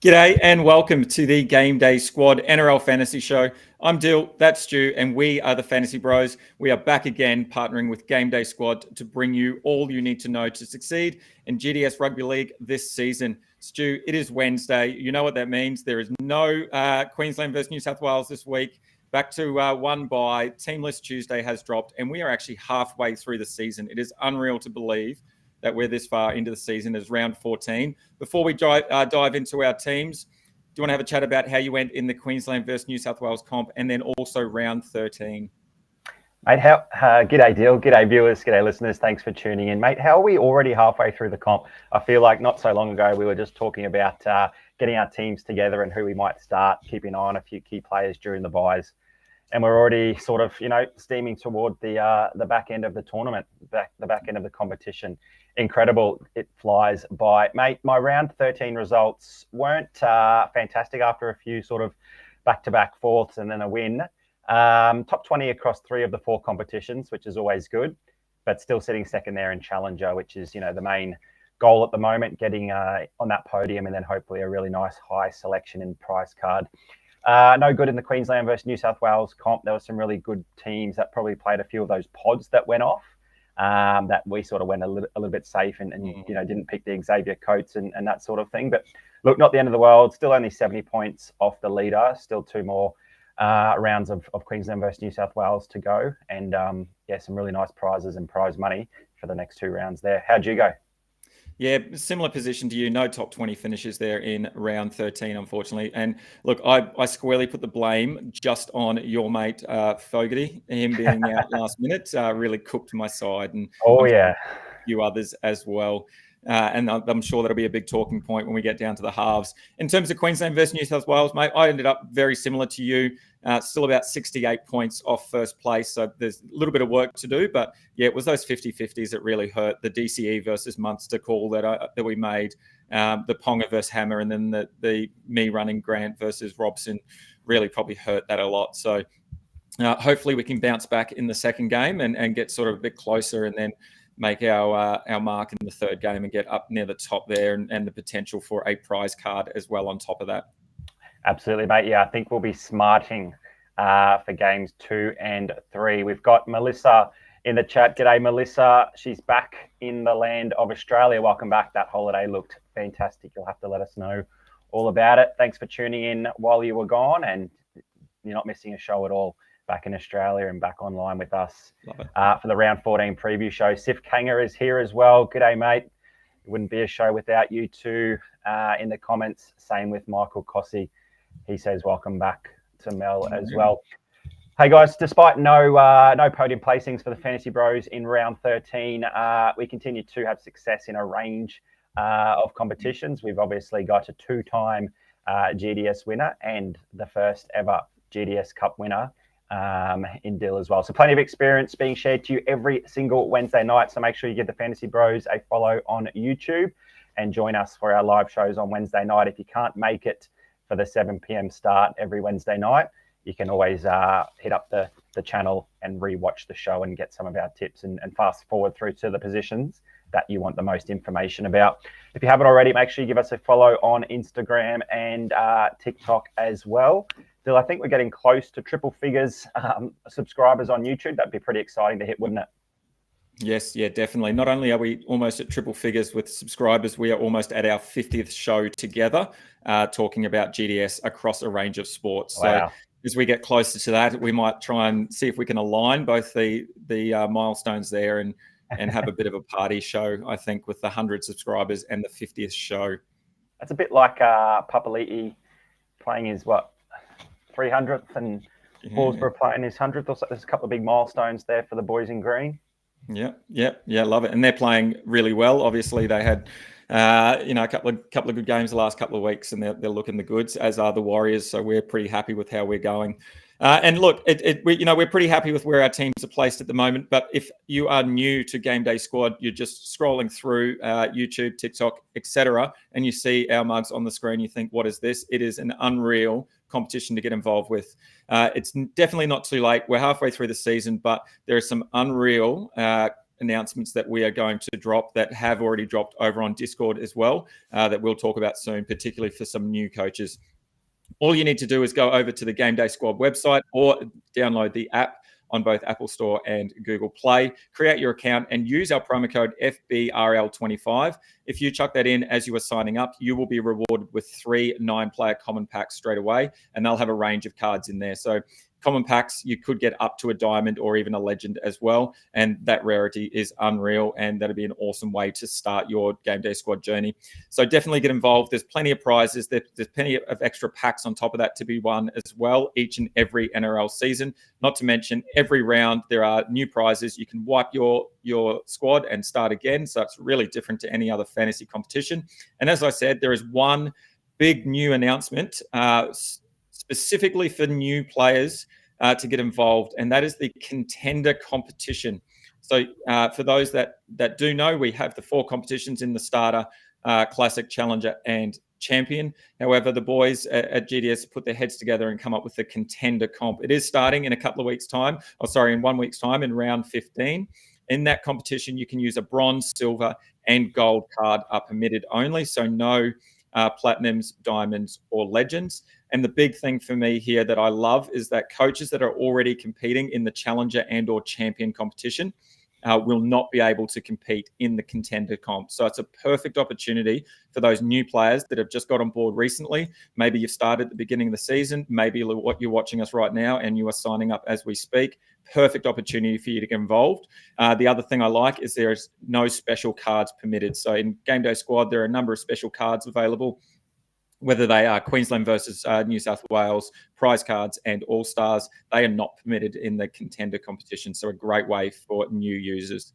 G'day and welcome to the Game Day Squad NRL Fantasy Show. I'm Dill, that's Stu, and we are the Fantasy Bros. We are back again partnering with Game Day Squad to bring you all you need to know to succeed in GDS Rugby League this season. Stu, it is Wednesday. You know what that means. There is no Queensland versus New South Wales this week. Back to one bye. Team List Tuesday has dropped, and we are actually halfway through the season. It is unreal to believe that we're this far into the season as round 14. Before we dive into our teams, do you want to have a chat about how you went in the Queensland versus New South Wales comp and then also round 13? Mate, g'day Dill, g'day viewers, g'day listeners. Thanks for tuning in, mate. How are we already halfway through the comp? I feel like not so long ago we were just talking about getting our teams together and who we might start, keeping an eye on a few key players during the buys. And we're already sort of, steaming toward the back end of the tournament, the back end of the competition. Incredible. It flies by. Mate, my round 13 results weren't fantastic after a few sort of back-to-back fourths and then a win. Top 20 across 3 of the 4 competitions, which is always good, but still sitting second there in Challenger, which is, the main goal at the moment, getting on that podium and then hopefully a really nice high selection in prize card. No good in the Queensland versus New South Wales comp. There were some really good teams that probably played a few of those pods that went off. That we sort of went a little bit safe and didn't pick the Xavier Coates and that sort of thing. But look, not the end of the world. Still only 70 points off the leader. Still 2 more rounds of Queensland versus New South Wales to go. And some really nice prizes and prize money for the next 2 rounds there. How'd you go? Yeah, similar position to you. No top 20 finishes there in round 13, unfortunately. And look, I squarely put the blame just on your mate, Fogarty. Him being out last minute really cooked my side. And a few others as well. And I'm sure that'll be a big talking point when we get down to the halves. In terms of Queensland versus New South Wales, mate, I ended up very similar to you. Still about 68 points off first place. So there's a little bit of work to do. But yeah, it was those 50-50s that really hurt. The DCE versus Munster call that we made, the Ponga versus Hammer, and then the me running Grant versus Robson really probably hurt that a lot. So hopefully we can bounce back in the second game and get sort of a bit closer and then make our mark in the third game and get up near the top there and the potential for a prize card as well on top of that. Absolutely, mate. Yeah, I think we'll be smarting for games 2 and 3. We've got Melissa in the chat. G'day, Melissa. She's back in the land of Australia. Welcome back. That holiday looked fantastic. You'll have to let us know all about it. Thanks for tuning in while you were gone, and you're not missing a show at all. Back in Australia and back online with us for the round 14 preview show. Sif Kanger is here as well. G'day, mate. It wouldn't be a show without you two in the comments. Same with Michael Cossey. He says welcome back to Mel as well. Hey guys, despite no podium placings for the Fantasy Bros in round 13, we continue to have success in a range of competitions. We've obviously got a 2-time GDS winner and the first ever GDS Cup winner in Dill as well. So plenty of experience being shared to you every single Wednesday night. So make sure you give the Fantasy Bros a follow on YouTube and join us for our live shows on Wednesday night. If you can't make it for the 7 p.m. start every Wednesday night, you can always hit up the channel and rewatch the show and get some of our tips and fast forward through to the positions that you want the most information about. If you haven't already, make sure you give us a follow on Instagram and TikTok as well. Still, I think we're getting close to triple figures subscribers on YouTube. That'd be pretty exciting to hit, wouldn't it? Yes, yeah, definitely. Not only are we almost at triple figures with subscribers, we are almost at our 50th show together, talking about GDS across a range of sports. Wow. So as we get closer to that, we might try and see if we can align both the milestones there and have a bit of a party show, I think, with the 100 subscribers and the 50th show. That's a bit like Papali'i playing his, 300th and Horsburgh playing his 100th or so. There's a couple of big milestones there for the boys in green. Yeah, love it. And they're playing really well. Obviously, they had a couple of good games the last couple of weeks, and they're looking the goods, as are the Warriors. So we're pretty happy with how we're going. And look, we're pretty happy with where our teams are placed at the moment. But if you are new to Game Day Squad, you're just scrolling through YouTube, TikTok, etc., and you see our mugs on the screen, you think, what is this? It is an unreal competition to get involved with. It's definitely not too late. We're halfway through the season, but there are some unreal announcements that we are going to drop that have already dropped over on Discord as well, that we'll talk about soon, particularly for some new coaches. All you need to do is go over to the GameDay Squad website or download the app on both Apple Store and Google Play. Create your account and use our promo code FBRL25. If you chuck that in as you are signing up, you will be rewarded with 3 9-player common packs straight away, and they'll have a range of cards in there. So common packs, you could get up to a diamond or even a legend as well. And that rarity is unreal. And that'd be an awesome way to start your GameDay Squad journey. So definitely get involved. There's plenty of prizes. There's plenty of extra packs on top of that to be won as well, each and every NRL season. Not to mention every round, there are new prizes. You can wipe your squad and start again. So it's really different to any other fantasy competition. And as I said, there is one big new announcement, specifically for new players to get involved, and that is the contender competition. So for those that do know, we have the 4 competitions in the starter, classic, challenger, and champion. However, the boys at GDS put their heads together and come up with the contender comp. It is starting in in 1 week's time, in round 15. In that competition, you can use a bronze, silver, and gold card are permitted only. So no platinums, diamonds, or legends. And the big thing for me here that I love is that coaches that are already competing in the challenger and or champion competition will not be able to compete in the contender comp. So it's a perfect opportunity for those new players that have just got on board recently. Maybe you've started at the beginning of the season. Maybe you're watching us right now and you are signing up as we speak. Perfect opportunity for you to get involved. The other thing I like is there is no special cards permitted. So in GameDay Squad, there are a number of special cards available, whether they are Queensland versus New South Wales, prize cards, and All-Stars. They are not permitted in the contender competition. So a great way for new users.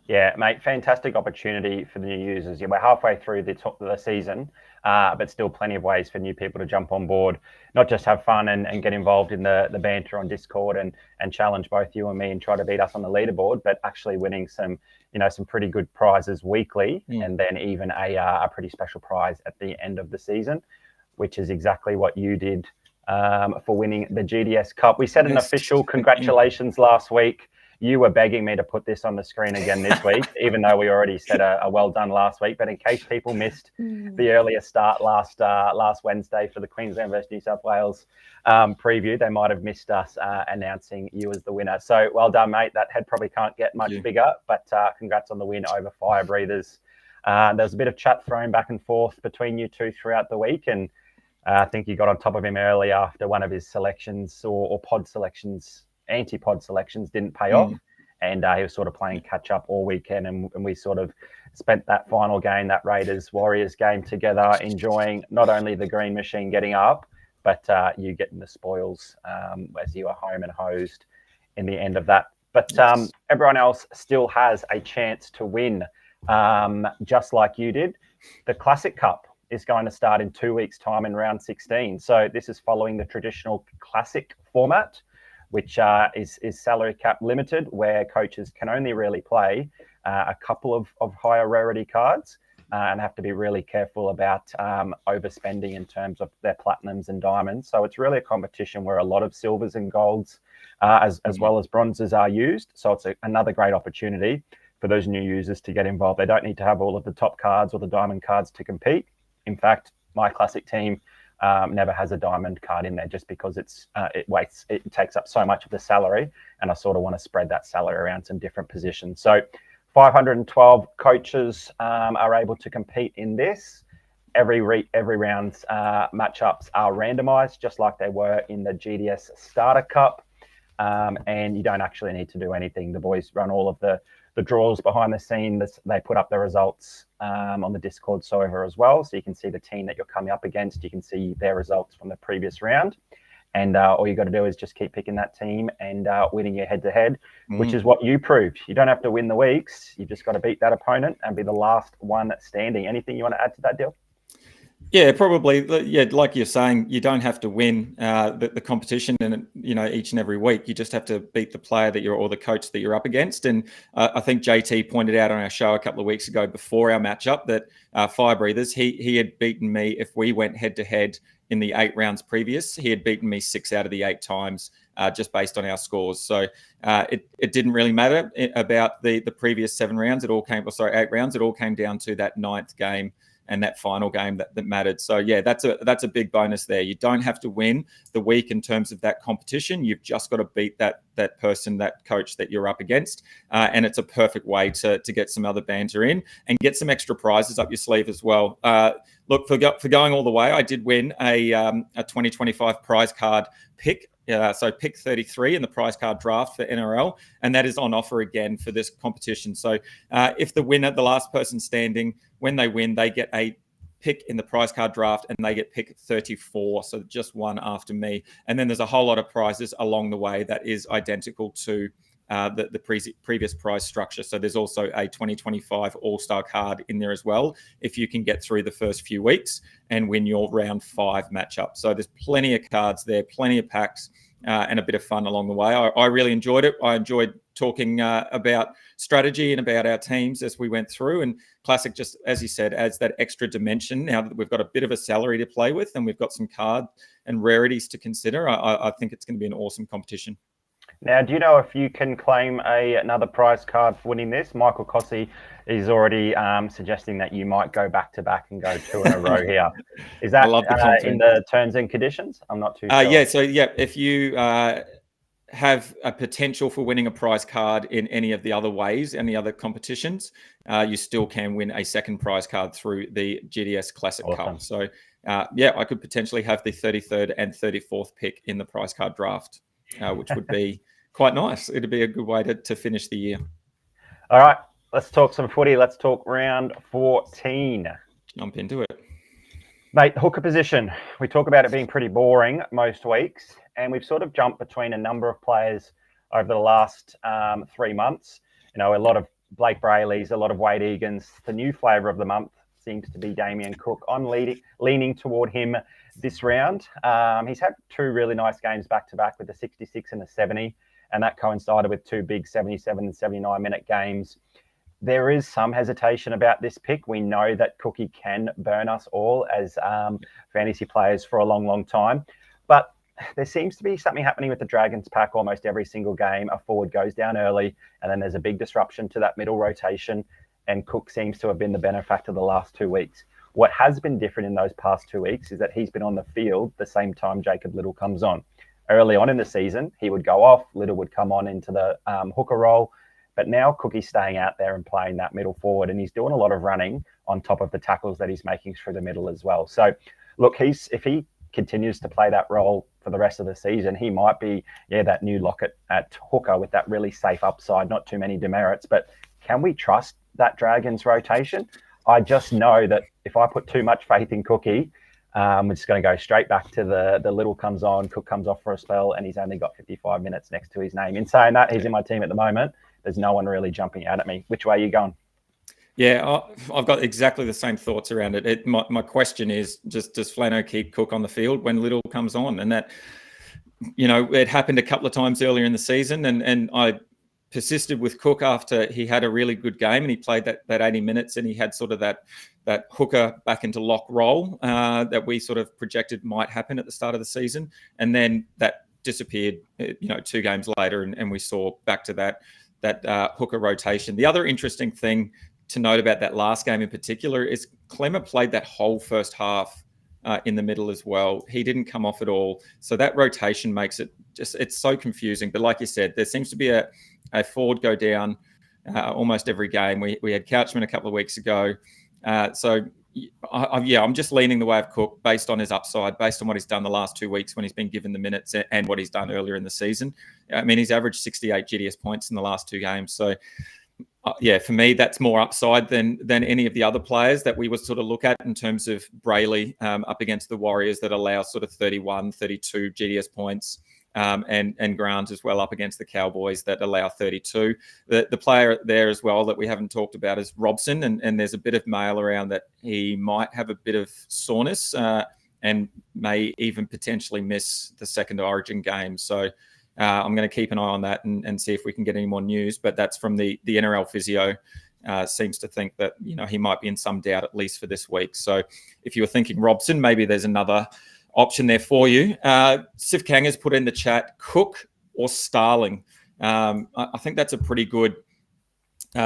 Yeah, mate, fantastic opportunity for the new users. Yeah, we're halfway through the season, but still plenty of ways for new people to jump on board, not just have fun and get involved in the banter on Discord and challenge both you and me and try to beat us on the leaderboard, but actually winning some pretty good prizes weekly, and then even a pretty special prize at the end of the season, which is exactly what you did for winning the GDS Cup. We said an official congratulations last week. You were begging me to put this on the screen again this week, even though we already said a well done last week. But in case people missed the earlier start last Wednesday for the Queensland versus New South Wales preview, they might have missed us announcing you as the winner. So well done, mate. That head probably can't get much bigger, but congrats on the win over Fire Breathers. There was a bit of chat thrown back and forth between you two throughout the week, and I think you got on top of him early after one of his selections or pod selections. Anti-pod selections didn't pay off, and he was sort of playing catch up all weekend, and we sort of spent that final game, that Raiders-Warriors game together, enjoying not only the green machine getting up, but you getting the spoils as you were home and hosed in the end of that. But everyone else still has a chance to win, just like you did. The Classic Cup is going to start in 2 weeks' time in round 16. So this is following the traditional Classic format, which is salary cap limited, where coaches can only really play a couple of higher rarity cards and have to be really careful about overspending in terms of their platinums and diamonds. So it's really a competition where a lot of silvers and golds as well as bronzes are used. So it's another great opportunity for those new users to get involved. They don't need to have all of the top cards or the diamond cards to compete. In fact, my Classic team never has a diamond card in there, just because it takes up so much of the salary, and I sort of want to spread that salary around some different positions. So 512 coaches are able to compete in this. Every round's matchups are randomized, just like they were in the GDS Starter Cup, and you don't actually need to do anything. The boys run all of the draws behind the scenes. They put up the results on the Discord server as well, so you can see the team that you're coming up against. You can see their results from the previous round, and all you got to do is just keep picking that team and winning your head-to-head, which is what you proved. You don't have to win the weeks. You just got to beat that opponent and be the last one standing. Anything you want to add to that, Dil? Yeah, probably. Yeah, like you're saying, you don't have to win the competition, and each and every week. You just have to beat the player or the coach that you're up against. And I think JT pointed out on our show a couple of weeks ago before our matchup that Fire Breathers, he had beaten me if we went head to head in the 8 rounds previous, he had beaten me 6 out of the 8 times, just based on our scores. So it didn't really matter about the previous 7 rounds. 8 rounds. It all came down to that 9th game and that final game that mattered. So yeah, that's a big bonus there. You don't have to win the week in terms of that competition. You've just got to beat that person, that coach that you're up against, and it's a perfect way to get some other banter in and get some extra prizes up your sleeve as well. Look, for going all the way, I did win a 2025 prize card pick. So pick 33 in the prize card draft for NRL, and that is on offer again for this competition. So if the winner, the last person standing, when they win, they get a pick in the prize card draft, and they get pick 34, so just one after me. And then there's a whole lot of prizes along the way that is identical to the previous prize structure. So there's also a 2025 All-Star card in there as well, if you can get through the first few weeks and win your round 5 matchup. So there's plenty of cards there, plenty of packs, and a bit of fun along the way. I really enjoyed it. I enjoyed talking about strategy and about our teams as we went through. And Classic, just as you said, adds that extra dimension now that we've got a bit of a salary to play with and we've got some card and rarities to consider. I think it's going to be an awesome competition. Now, do you know if you can claim another prize card for winning this? Michael Cossey is already suggesting that you might go back-to-back and go 2 in a row here. Is that in the terms and conditions? I'm not too sure. Yeah, so if you have a potential for winning a prize card in any of the other ways, any other competitions, you still can win a second prize card through the GDS Classic Cup. So, I could potentially have the 33rd and 34th pick in the prize card draft, which would be quite nice. It'd be a good way to finish the year. All right, let's talk some footy. Let's talk round 14. Jump into it. Mate, hooker position. We talk about it being pretty boring most weeks, and we've sort of jumped between a number of players over the last 3 months. You know, a lot of Blake Brayley's, a lot of Wade Egan's. The new flavour of the month seems to be Damien Cook. I'm leaning toward him this round. He's had 2 really nice games back-to-back with the 66 and the 70, and that coincided with 2 big 77 and 79-minute games. There is some hesitation about this pick. We know that Cookie can burn us all as fantasy players for a long, long time. But there seems to be something happening with the Dragons pack almost every single game. A forward goes down early, and then there's a big disruption to that middle rotation, and Cook seems to have been the benefactor the last 2 weeks. What has been different in those past 2 weeks is that he's been on the field the same time Jacob Little comes on. Early on in the season, he would go off, Little would come on into the hooker role. But now Cookie's staying out there and playing that middle forward, and he's doing a lot of running on top of the tackles that he's making through the middle as well. So, look, if he continues to play that role for the rest of the season, he might be, that new Lockett at hooker with that really safe upside, not too many demerits. But can we trust that Dragons rotation? I just know that if I put too much faith in Cookie, we're just going to go straight back to the Little comes on, Cook comes off for a spell, and he's only got 55 minutes next to his name. In saying that, he's in my team at the moment. There's no one really jumping out at me. Which way are you going? Yeah, I've got exactly the same thoughts around it. My question is, just does Flano keep Cook on the field when Little comes on? And that, it happened a couple of times earlier in the season, and I persisted with Cook after he had a really good game and he played that 80 minutes and he had sort of that hooker back into lock role that we sort of projected might happen at the start of the season. And then that disappeared, 2 games later, and we saw back to that hooker rotation. The other interesting thing to note about that last game in particular is Clemmer played that whole first half in the middle as well. He didn't come off at all. So that rotation makes it it's so confusing. But like you said, there seems to be a forward go down almost every game. We had Couchman a couple of weeks ago. I'm just leaning the way of Cook based on his upside, based on what he's done the last 2 weeks when he's been given the minutes and what he's done earlier in the season. I mean, he's averaged 68 GDS points in the last 2 games. So, for me, that's more upside than any of the other players that we would sort of look at in terms of Brayley up against the Warriors that allow sort of 31, 32 GDS points. And Grant as well up against the Cowboys that allow 32. The player there as well that we haven't talked about is Robson, and there's a bit of mail around that he might have a bit of soreness and may even potentially miss the second Origin game. So I'm going to keep an eye on that and see if we can get any more news. But that's from the NRL physio. Seems to think that he might be in some doubt at least for this week. So if you were thinking Robson, maybe there's another option there for you. Sif Kang has put in the chat, Cook or Starling. I think that's a pretty good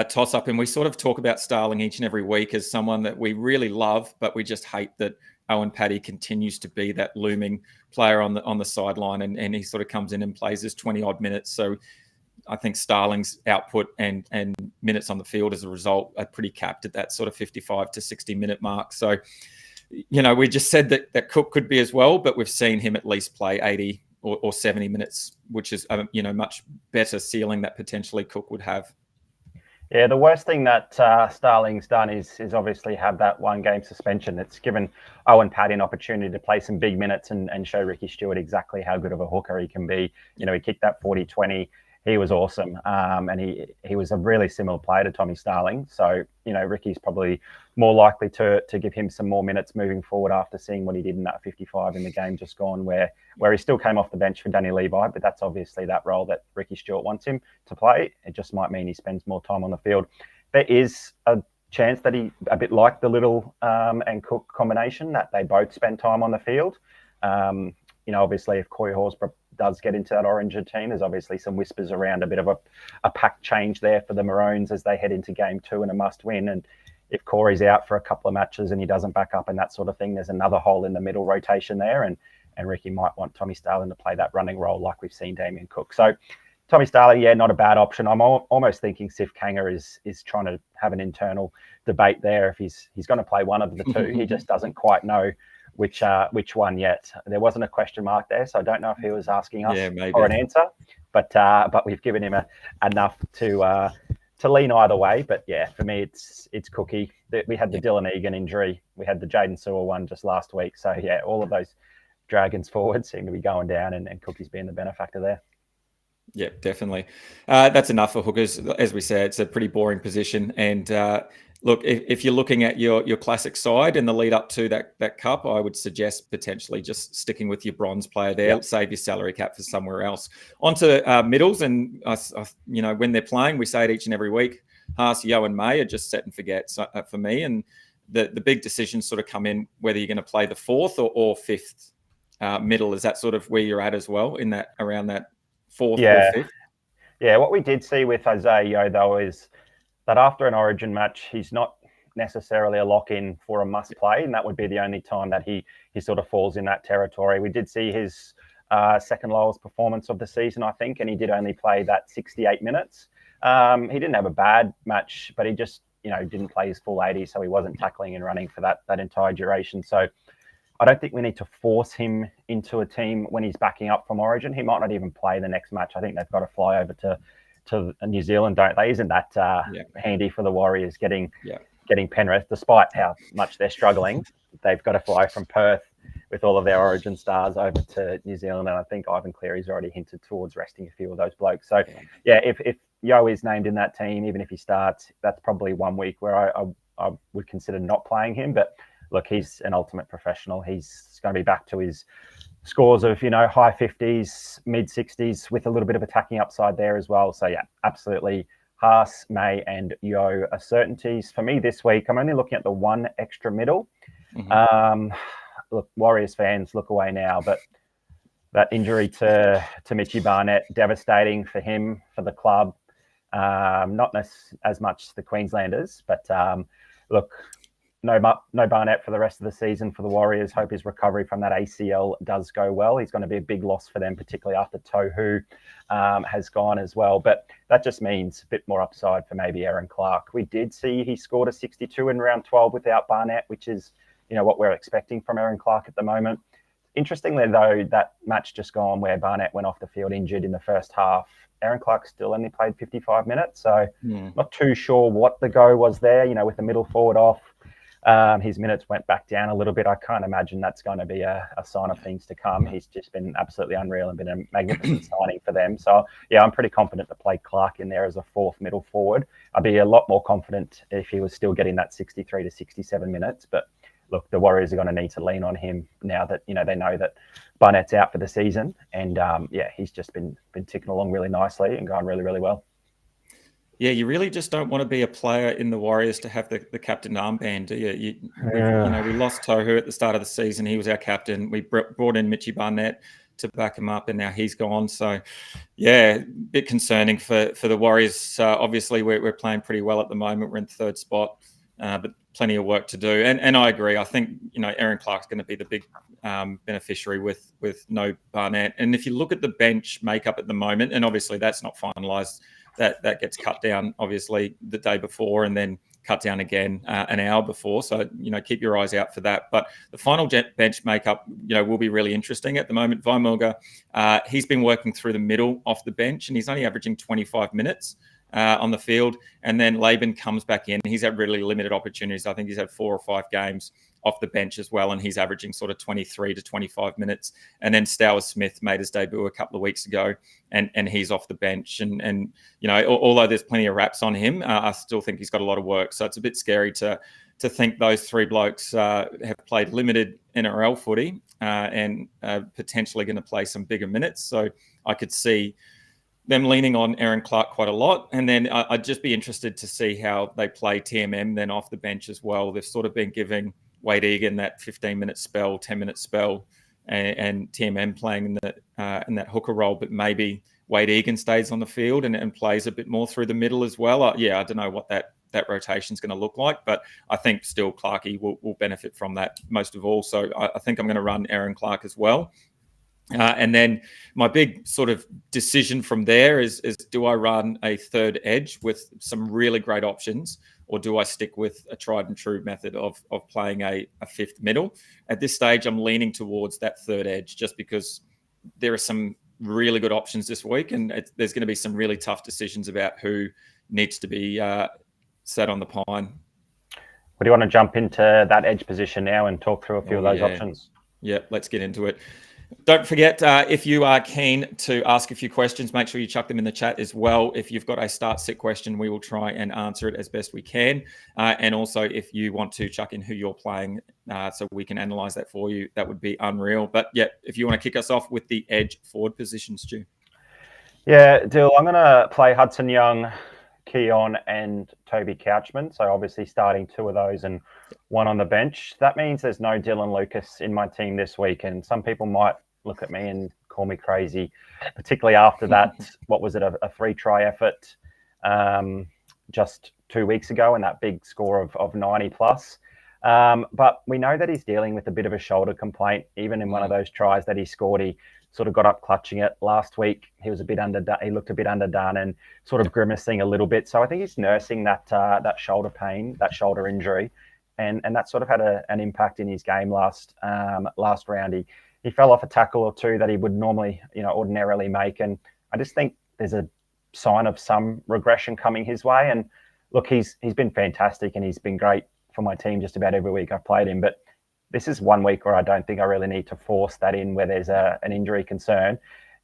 toss-up, and we sort of talk about Starling each and every week as someone that we really love, but we just hate that Owen Paddy continues to be that looming player on the sideline, and he sort of comes in and plays his 20-odd minutes. So I think Starling's output and minutes on the field as a result are pretty capped at that sort of 55 to 60-minute mark. So, we just said that Cook could be as well, but we've seen him at least play 80 or 70 minutes, which is, much better ceiling that potentially Cook would have. Yeah, the worst thing that Starling's done is obviously have that one game suspension. It's given Owen Paddy an opportunity to play some big minutes and show Ricky Stewart exactly how good of a hooker he can be. He kicked that 40-20. He was awesome. And he was a really similar player to Tommy Starling. So, Ricky's probably more likely to give him some more minutes moving forward after seeing what he did in that 55 in the game just gone, where he still came off the bench for Danny Levi, but that's obviously that role that Ricky Stewart wants him to play. It just might mean he spends more time on the field. There is a chance that he, a bit like the Little and Cook combination, that they both spend time on the field. Obviously, if Corey Horsburgh does get into that Oranger team, there's obviously some whispers around a bit of a pack change there for the Maroons as they head into game 2 and a must win. And if Corey's out for a couple of matches and he doesn't back up and that sort of thing, there's another hole in the middle rotation there. And Ricky might want Tommy Starling to play that running role like we've seen Damien Cook. So Tommy Starling, yeah, not a bad option. I'm almost thinking Sif Kanger is trying to have an internal debate there. If he's going to play one of the two, he just doesn't quite know which one yet. There wasn't a question mark there, so I don't know if he was asking us for an answer, but we've given him enough to lean either way. But yeah, for me, it's Cookie. We had the Dylan Egan injury, we had the Jaden Sewer one just last week, so yeah, all of those Dragons forwards seem to be going down, and Cookie's being the benefactor there. Yeah, definitely. That's enough for hookers. As we said, it's a pretty boring position. And look, if you're looking at your classic side in the lead up to that cup, I would suggest potentially just sticking with your bronze player there. Yep. Save your salary cap for somewhere else. Onto middles, and when they're playing, we say it each and every week. Haas, Yo, and May are just set and forget for me. And the big decisions sort of come in whether you're going to play the 4th or 5th middle. Is that sort of where you're at as well in that around that 4th or 5th? Yeah, what we did see with Isaiah Yo, though, is that after an Origin match, he's not necessarily a lock-in for a must-play, and that would be the only time that he sort of falls in that territory. We did see his second lowest performance of the season, I think, and he did only play that 68 minutes. He didn't have a bad match, but he just didn't play his full 80, so he wasn't tackling and running for that entire duration. So I don't think we need to force him into a team when he's backing up from Origin. He might not even play the next match. I think they've got to fly over to New Zealand, don't they? Isn't that handy for the Warriors getting Penrith, despite how much they're struggling? They've got to fly from Perth with all of their Origin stars over to New Zealand, and I think Ivan Cleary's already hinted towards resting a few of those blokes. So, yeah, if Yo is named in that team, even if he starts, that's probably 1 week where I would consider not playing him, but look, he's an ultimate professional. He's going to be back to his scores of, high 50s, mid 60s with a little bit of attacking upside there as well. So, yeah, absolutely. Haas, May, and Yo are certainties. For me this week, I'm only looking at the one extra middle. Mm-hmm. Look, Warriors fans, look away now, but that injury to Mitchie Barnett, devastating for him, for the club. Not as much the Queenslanders, but look, no Barnett for the rest of the season for the Warriors. Hope his recovery from that ACL does go well. He's going to be a big loss for them, particularly after Tohu has gone as well. But that just means a bit more upside for maybe Aaron Clark. We did see he scored a 62 in round 12 without Barnett, which is what we're expecting from Aaron Clark at the moment. Interestingly, though, that match just gone where Barnett went off the field injured in the first half, Aaron Clark still only played 55 minutes. So not too sure what the go was there, with the middle forward off. His minutes went back down a little bit. I can't imagine that's going to be a sign of things to come. He's just been absolutely unreal and been a magnificent signing for them. So, yeah, I'm pretty confident to play Clark in there as a 4th middle forward. I'd be a lot more confident if he was still getting that 63 to 67 minutes. But look, the Warriors are going to need to lean on him now that, they know that Barnett's out for the season. And, he's just been ticking along really nicely and going really, really well. Yeah, you really just don't want to be a player in the Warriors to have the captain armband, do you? We lost Tohu at the start of the season. He was our captain. We brought in Mitchy Barnett to back him up, and now he's gone. So, yeah, a bit concerning for the Warriors. Obviously, we're playing pretty well at the moment. We're in third spot, but plenty of work to do. And I agree. I think Aaron Clark's going to be the big beneficiary with no Barnett. And if you look at the bench makeup at the moment, and obviously that's not finalised. That gets cut down, obviously, the day before and then cut down again an hour before. So, keep your eyes out for that. But the final bench makeup, will be really interesting. At the moment, Weimulga, he's been working through the middle off the bench and he's only averaging 25 minutes on the field. And then Laban comes back in. He's had really limited opportunities. I think he's had 4 or 5 games off the bench as well, and he's averaging sort of 23 to 25 minutes. And then Stower Smith made his debut a couple of weeks ago, and he's off the bench. And although there's plenty of raps on him, I still think he's got a lot of work. So it's a bit scary to think those 3 blokes have played limited NRL footy and potentially going to play some bigger minutes. So I could see them leaning on Aaron Clark quite a lot. And then I'd just be interested to see how they play TMM then off the bench as well. They've sort of been giving Wade Egan that 15-minute spell, 10-minute spell, and TMM playing in that hooker role, but maybe Wade Egan stays on the field and plays a bit more through the middle as well. I don't know what that rotation is going to look like, but I think still Clarkey will benefit from that most of all. So I think I'm going to run Aaron Clark as well. And then my big sort of decision from there is do I run a third edge with some really great options, or do I stick with a tried and true method of playing a fifth middle? At this stage, I'm leaning towards that third edge just because there are some really good options this week, and there's going to be some really tough decisions about who needs to be set on the pine. Well, do you want to jump into that edge position now and talk through a few of those options? Yeah, let's get into it. Don't forget, if you are keen to ask a few questions, make sure you chuck them in the chat as well. If you've got a start-sit question, we will try and answer it as best we can. And also, if you want to chuck in who you're playing so we can analyse that for you, that would be unreal. But yeah, if you want to kick us off with the edge forward position, Stu. Yeah, Dill, I'm going to play Hudson Young, Keon and Toby Couchman. So obviously starting 2 of those and 1 on the bench. That means there's no Dylan Lucas in my team this week. And some people might look at me and call me crazy, particularly after that, what was it, a 3-try effort just 2 weeks ago and that big score of 90 plus. But we know that he's dealing with a bit of a shoulder complaint. Even in one of those tries that he scored, he sort of got up clutching it. Last week, he was a bit underdone. He looked a bit underdone and sort of grimacing a little bit. So I think he's nursing that shoulder pain, that shoulder injury, and that sort of had an impact in his game last round. He fell off a tackle or 2 that he would normally, ordinarily make, and I just think there's a sign of some regression coming his way. And look, he's been fantastic and he's been great for my team just about every week I've played him, but this is 1 week where I don't think I really need to force that in where there's an injury concern.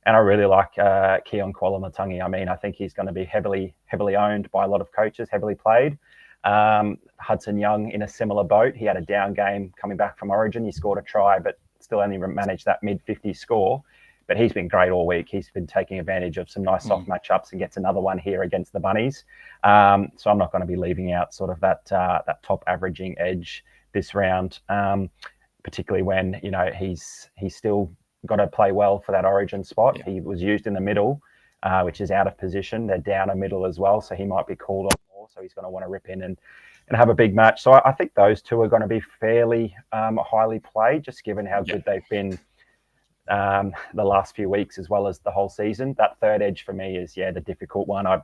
And I really like Keon Kwalamatangi. I mean, I think he's going to be heavily owned by a lot of coaches, heavily played. Hudson Young in a similar boat. He had a down game coming back from Origin. He scored a try, but still only managed that mid-50 score. But he's been great all week. He's been taking advantage of some nice soft matchups and gets another one here against the Bunnies. So I'm not going to be leaving out sort of that top averaging edge this round, particularly when he's still got to play well for that Origin spot. Yeah. He was used in the middle, which is out of position. They're down a middle as well, so he might be called on more. So he's going to want to rip in and have a big match. So I think those 2 are going to be fairly highly played, just given how good they've been the last few weeks as well as the whole season. That third edge for me is the difficult one. I've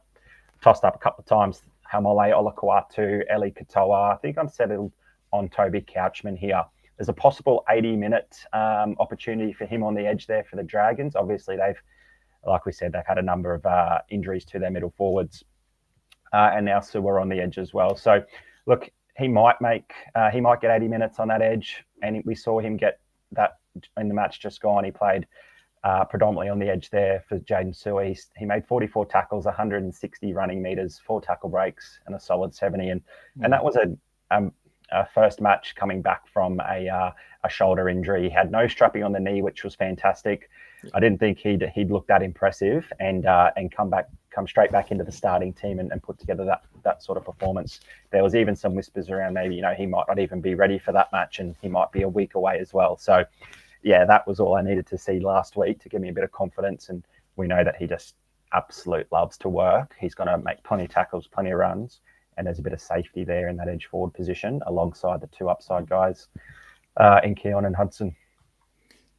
tossed up a couple of times Hamole Olakuatu, Eli Katoa. I think I'm settled on Toby Couchman here. There's a possible 80-minute opportunity for him on the edge there for the Dragons. Obviously, like we said, they've had a number of injuries to their middle forwards, and now Sewer on the edge as well. So, look, he might get 80 minutes on that edge, and we saw him get that in the match just gone. He played predominantly on the edge there for Jaden Sewer. He made 44 tackles, 160 running meters, 4 tackle breaks, and a solid 70. And that was a first match coming back from a shoulder injury. He had no strapping on the knee, which was fantastic. I didn't think he'd look that impressive and come back come straight back into the starting team and put together that sort of performance. There was even some whispers around maybe, he might not even be ready for that match and he might be a week away as well. So, yeah, that was all I needed to see last week to give me a bit of confidence. And we know that he just absolute loves to work. He's going to make plenty of tackles, plenty of runs, and there's a bit of safety there in that edge forward position alongside the two upside guys in Keon and Hudson.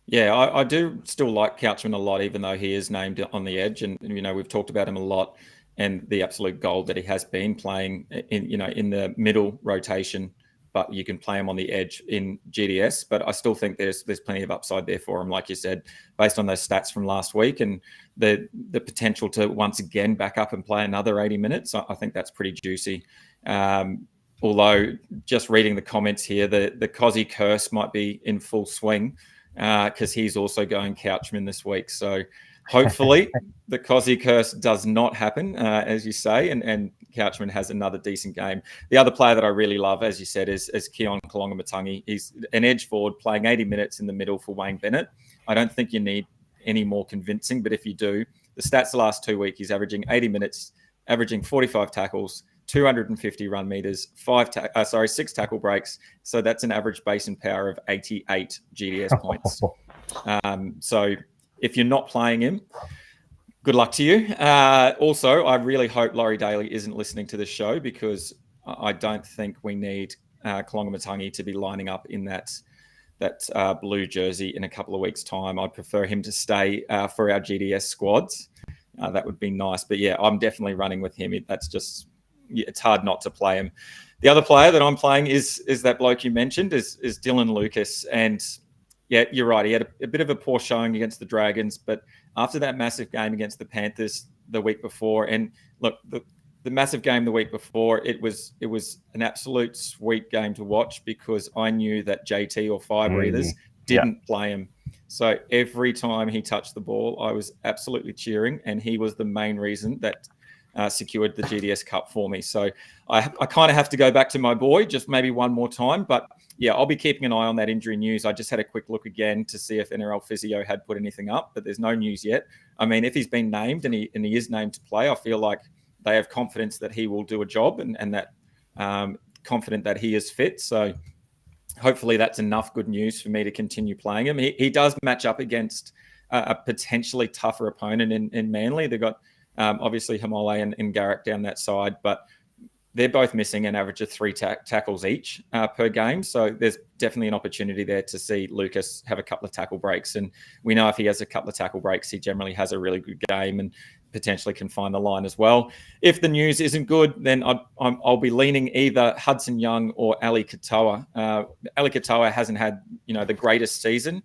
Yeah, I do still like Couchman a lot, even though he is named on the edge. And, we've talked about him a lot and the absolute gold that he has been playing in the middle rotation, but you can play him on the edge in GDS. But I still think there's plenty of upside there for him, like you said, based on those stats from last week and the potential to once again back up and play another 80 minutes. I think that's pretty juicy. Although just reading the comments here, the Cozzy curse might be in full swing, because he's also going Couchman this week. So hopefully the Cozzy curse does not happen, as you say, and Couchman has another decent game. The other player that I really love, as you said, is Keon Kalonga-Matangi. He's an edge forward playing 80 minutes in the middle for Wayne Bennett. I don't think you need any more convincing, but if you do, the stats the last 2 weeks, he's averaging 80 minutes, averaging 45 tackles, 250 run meters, 6 tackle breaks. So that's an average base and power of 88 GDS points. So if you're not playing him, good luck to you. Also, I really hope Laurie Daly isn't listening to this show, because I don't think we need Kalonga-Matangi to be lining up in that blue jersey in a couple of weeks' time. I'd prefer him to stay for our GDS squads. That would be nice. But yeah, I'm definitely running with him. It's hard not to play him. The other player that I'm playing is that bloke you mentioned, is Dylan Lucas. And yeah, you're right. He had a bit of a poor showing against the Dragons, but after that massive game against the Panthers the week before, and look, the massive game the week before, it was an absolute sweet game to watch, because I knew that JT or Fire Breathers didn't play him. So every time he touched the ball, I was absolutely cheering, and he was the main reason that secured the GDS Cup for me. So I kind of have to go back to my boy just maybe one more time. But yeah, I'll be keeping an eye on that injury news. I just had a quick look again to see if NRL Physio had put anything up, but there's no news yet. I mean, if he's been named and he is named to play, I feel like they have confidence that he will do a job, and that confident that he is fit. So hopefully that's enough good news for me to continue playing him. He does match up against a potentially tougher opponent in Manly. They've got obviously Hamole and Garrick down that side, but they're both missing an average of 3 tackles each per game. So there's definitely an opportunity there to see Lucas have a couple of tackle breaks. And we know if he has a couple of tackle breaks, he generally has a really good game and potentially can find the line as well. If the news isn't good, then I'll be leaning either Hudson Young or Ali Katoa. Ali Katoa hasn't had the greatest season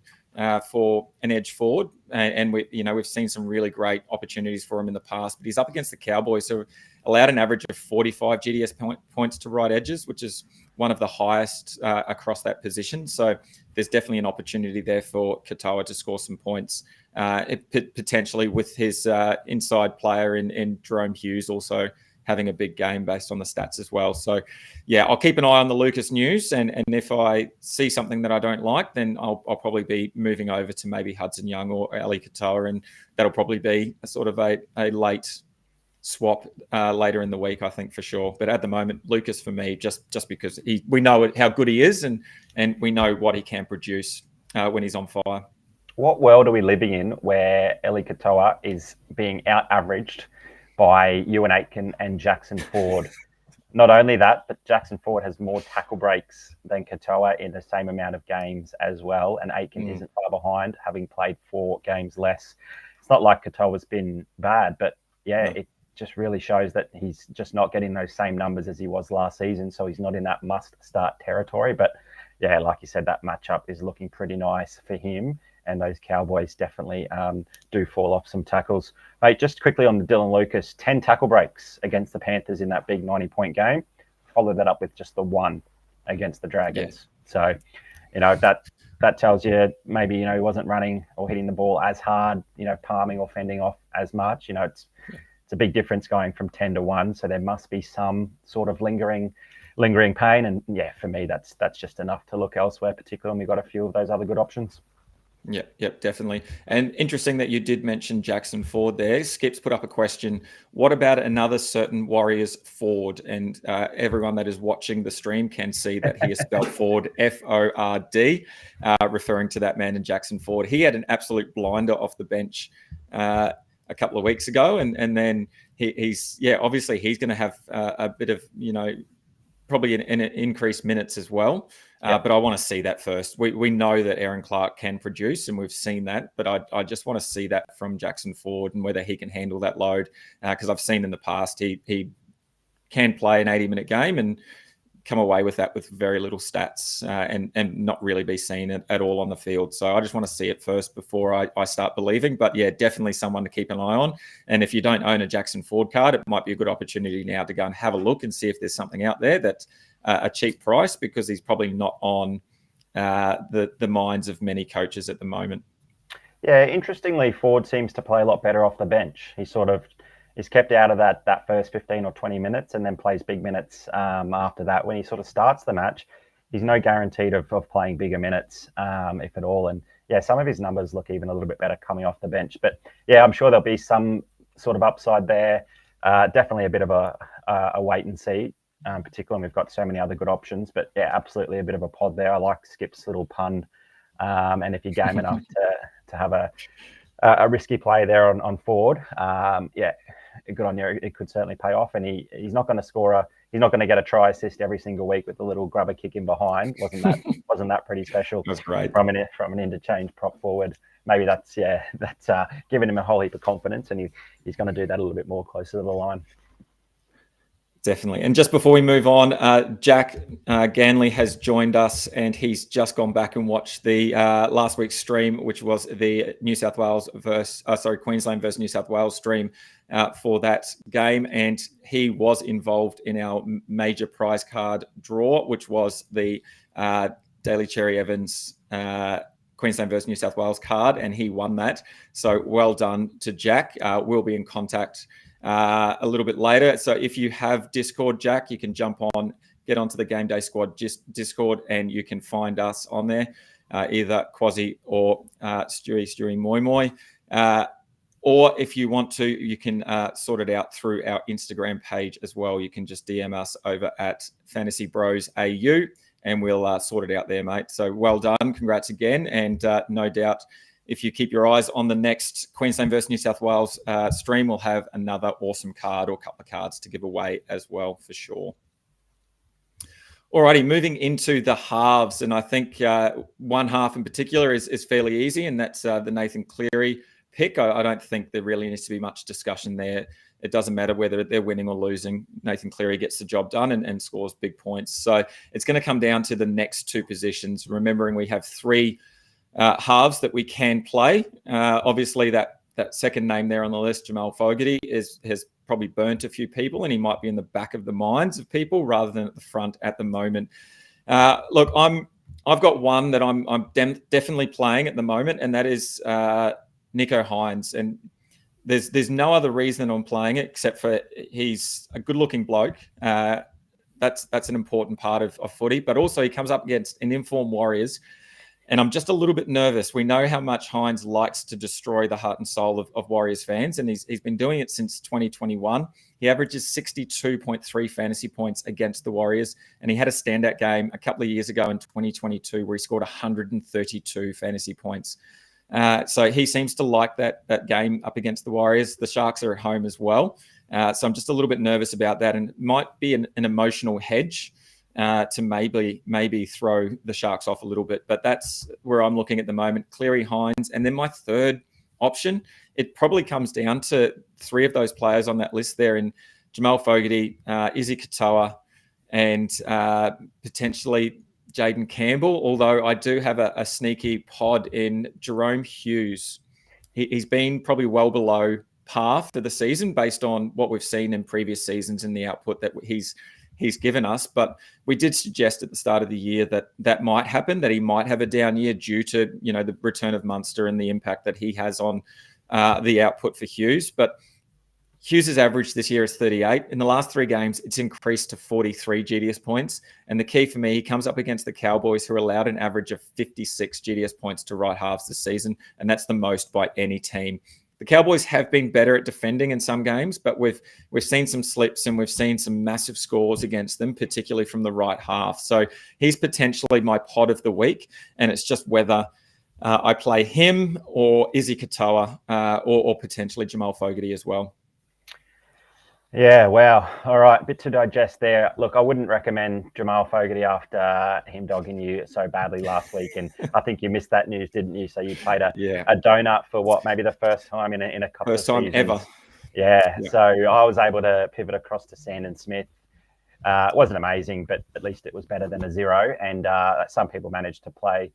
for an edge forward, and we've seen some really great opportunities for him in the past. But he's up against the Cowboys, who allowed an average of 45 GDS points to right edges, which is one of the highest across that position. So there's definitely an opportunity there for Katoa to score some points, potentially with his inside player in Jerome Hughes also having a big game based on the stats as well. So yeah, I'll keep an eye on the Lucas news, and if I see something that I don't like, then I'll probably be moving over to maybe Hudson Young or Ali Katoa, and that'll probably be a sort of a late swap later in the week, I think, for sure. But at the moment, Lucas for me, just because we know how good he is, and we know what he can produce when he's on fire. What world are we living in where Eli Katoa is being out-averaged by Ewan Aitken and Jackson Ford? Not only that, but Jackson Ford has more tackle breaks than Katoa in the same amount of games as well. And Aitken isn't far behind, having played 4 games less. It's not like Katoa's been bad, but yeah, it just really shows that he's just not getting those same numbers as he was last season. So he's not in that must-start territory. But yeah, like you said, that matchup is looking pretty nice for him. And those Cowboys definitely do fall off some tackles. Mate, just quickly on the Dylan Lucas, 10 tackle breaks against the Panthers in that big 90-point game. Followed that up with just the 1 against the Dragons. Yeah. So, that tells you maybe, he wasn't running or hitting the ball as hard, palming or fending off as much. It's a big difference going from 10 to 1. So there must be some sort of lingering pain. And yeah, for me, that's just enough to look elsewhere, particularly when we've got a few of those other good options. Yep, definitely. And interesting that you did mention Jackson Ford there. Skip's put up a question. What about another certain Warriors Ford? And everyone that is watching the stream can see that he is spelled Ford, Ford, referring to that man in Jackson Ford. He had an absolute blinder off the bench a couple of weeks ago. And then he's obviously he's going to have a bit of, probably an increased minutes as well. But I want to see that first. We know that Aaron Clark can produce, and we've seen that. But I just want to see that from Jackson Ford and whether he can handle that load. Because I've seen in the past he can play an 80-minute game and come away with that with very little stats and not really be seen at all on the field. So I just want to see it first before I start believing. But yeah, definitely someone to keep an eye on. And if you don't own a Jackson Ford card, it might be a good opportunity now to go and have a look and see if there's something out there that's a cheap price, because he's probably not on the minds of many coaches at the moment. Yeah, interestingly, Ford seems to play a lot better off the bench. He sort of is kept out of that first 15 or 20 minutes and then plays big minutes after that. When he sort of starts the match, he's no guaranteed of playing bigger minutes, if at all. And yeah, some of his numbers look even a little bit better coming off the bench. But yeah, I'm sure there'll be some sort of upside there. Definitely a bit of a wait and see. Particularly when we've got so many other good options. But yeah, absolutely a bit of a pod there. I like Skip's little pun. And if you're game enough to have a risky play there on Ford, good on you. It could certainly pay off. And he's not going to score he's not going to get a try assist every single week with a little grubber kick in behind. Wasn't that pretty special? That's great. From an interchange prop forward. Maybe that's giving him a whole heap of confidence, and he's going to do that a little bit more closer to the line. Definitely. And just before we move on, Jack Ganley has joined us, and he's just gone back and watched the last week's stream, which was the Queensland versus New South Wales stream for that game. And he was involved in our major prize card draw, which was the Daly Cherry Evans Queensland versus New South Wales card, and he won that. So well done to Jack. We'll be in contact a little bit later. So if you have Discord, Jack, you can get onto the Game Day Squad Discord, and you can find us on there, either Quasi or Stewie Moi Moi. Or if you want to, you can sort it out through our Instagram page as well. You can just DM us over at FantasyBros AU, and we'll sort it out there, mate. So well done. Congrats again. And no doubt, if you keep your eyes on the next Queensland versus New South Wales stream, we'll have another awesome card or a couple of cards to give away as well, for sure. Alrighty, moving into the halves. And I think one half in particular is fairly easy, and that's the Nathan Cleary pick. I don't think there really needs to be much discussion there. It doesn't matter whether they're winning or losing. Nathan Cleary gets the job done and scores big points. So it's going to come down to the next two positions. Remembering we have three halves that we can play. Obviously, that second name there on the list, Jamal Fogarty, has probably burnt a few people, and he might be in the back of the minds of people rather than at the front at the moment. Look, I've got one that I'm definitely playing at the moment, and that is Nico Hines. And there's no other reason I'm playing it except for he's a good-looking bloke. That's an important part of footy, but also he comes up against an informed Warriors. And I'm just a little bit nervous. We know how much Hines likes to destroy the heart and soul of Warriors fans, and he's been doing it since 2021. He averages 62.3 fantasy points against the Warriors, and he had a standout game a couple of years ago in 2022 where he scored 132 fantasy points. So he seems to like that game up against the Warriors. The Sharks are at home as well. So I'm just a little bit nervous about that, and it might be an emotional hedge to maybe throw the Sharks off a little bit. But that's where I'm looking at the moment. Cleary, Hines. And then my third option, it probably comes down to three of those players on that list there in Jamal Fogarty, Izzy Katoa, and potentially Jaden Campbell, although I do have a sneaky pod in Jerome Hughes. He's been probably well below par for the season based on what we've seen in previous seasons and the output that he's given us. But we did suggest at the start of the year that might happen, that he might have a down year due to, the return of Munster and the impact that he has on the output for Hughes. But Hughes's average this year is 38. In the last 3 games, it's increased to 43 GDS points. And the key for me, he comes up against the Cowboys, who allowed an average of 56 GDS points to right halves this season. And that's the most by any team. The Cowboys have been better at defending in some games, but we've seen some slips and we've seen some massive scores against them, particularly from the right half. So he's potentially my pod of the week. And it's just whether I play him or Izzy Katoa or potentially Jamal Fogarty as well. Yeah, wow. All right, bit to digest there. Look, I wouldn't recommend Jamal Fogarty after him dogging you so badly last week. And I think you missed that news, didn't you? So you played a donut for what, maybe the first time in a couple of seasons. First time ever. Yeah, so I was able to pivot across to Sandon Smith. It wasn't amazing, but at least it was better than a 0. And some people managed to play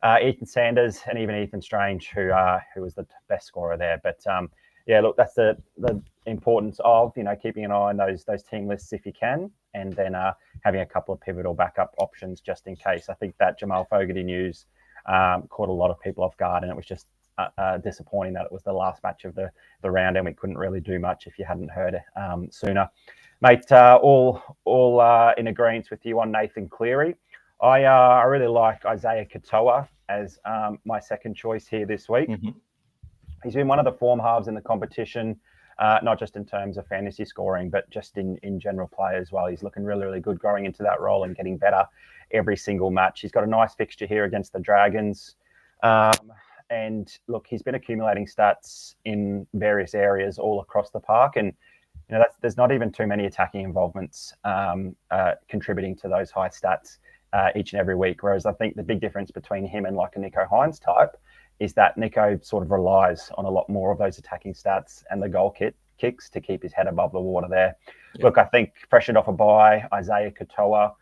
Ethan Sanders and even Ethan Strange, who was the best scorer there. But yeah, look, that's the importance of keeping an eye on those team lists if you can, and then having a couple of pivotal backup options just in case. I think that Jamal Fogarty news caught a lot of people off guard, and it was just disappointing that it was the last match of the round, and we couldn't really do much if you hadn't heard it sooner, mate. All in agreement with you on Nathan Cleary. I really like Isaiah Katoa as my second choice here this week. Mm-hmm. He's been one of the form halves in the competition, not just in terms of fantasy scoring, but just in general play as well. He's looking really, really good growing into that role and getting better every single match. He's got a nice fixture here against the Dragons. And look, he's been accumulating stats in various areas all across the park. And there's not even too many attacking involvements contributing to those high stats each and every week. Whereas I think the big difference between him and like a Nico Hines type is that Nico sort of relies on a lot more of those attacking stats and the goal kicks to keep his head above the water there. Yeah. Look, I think freshened off a bye, Isaiah Katoa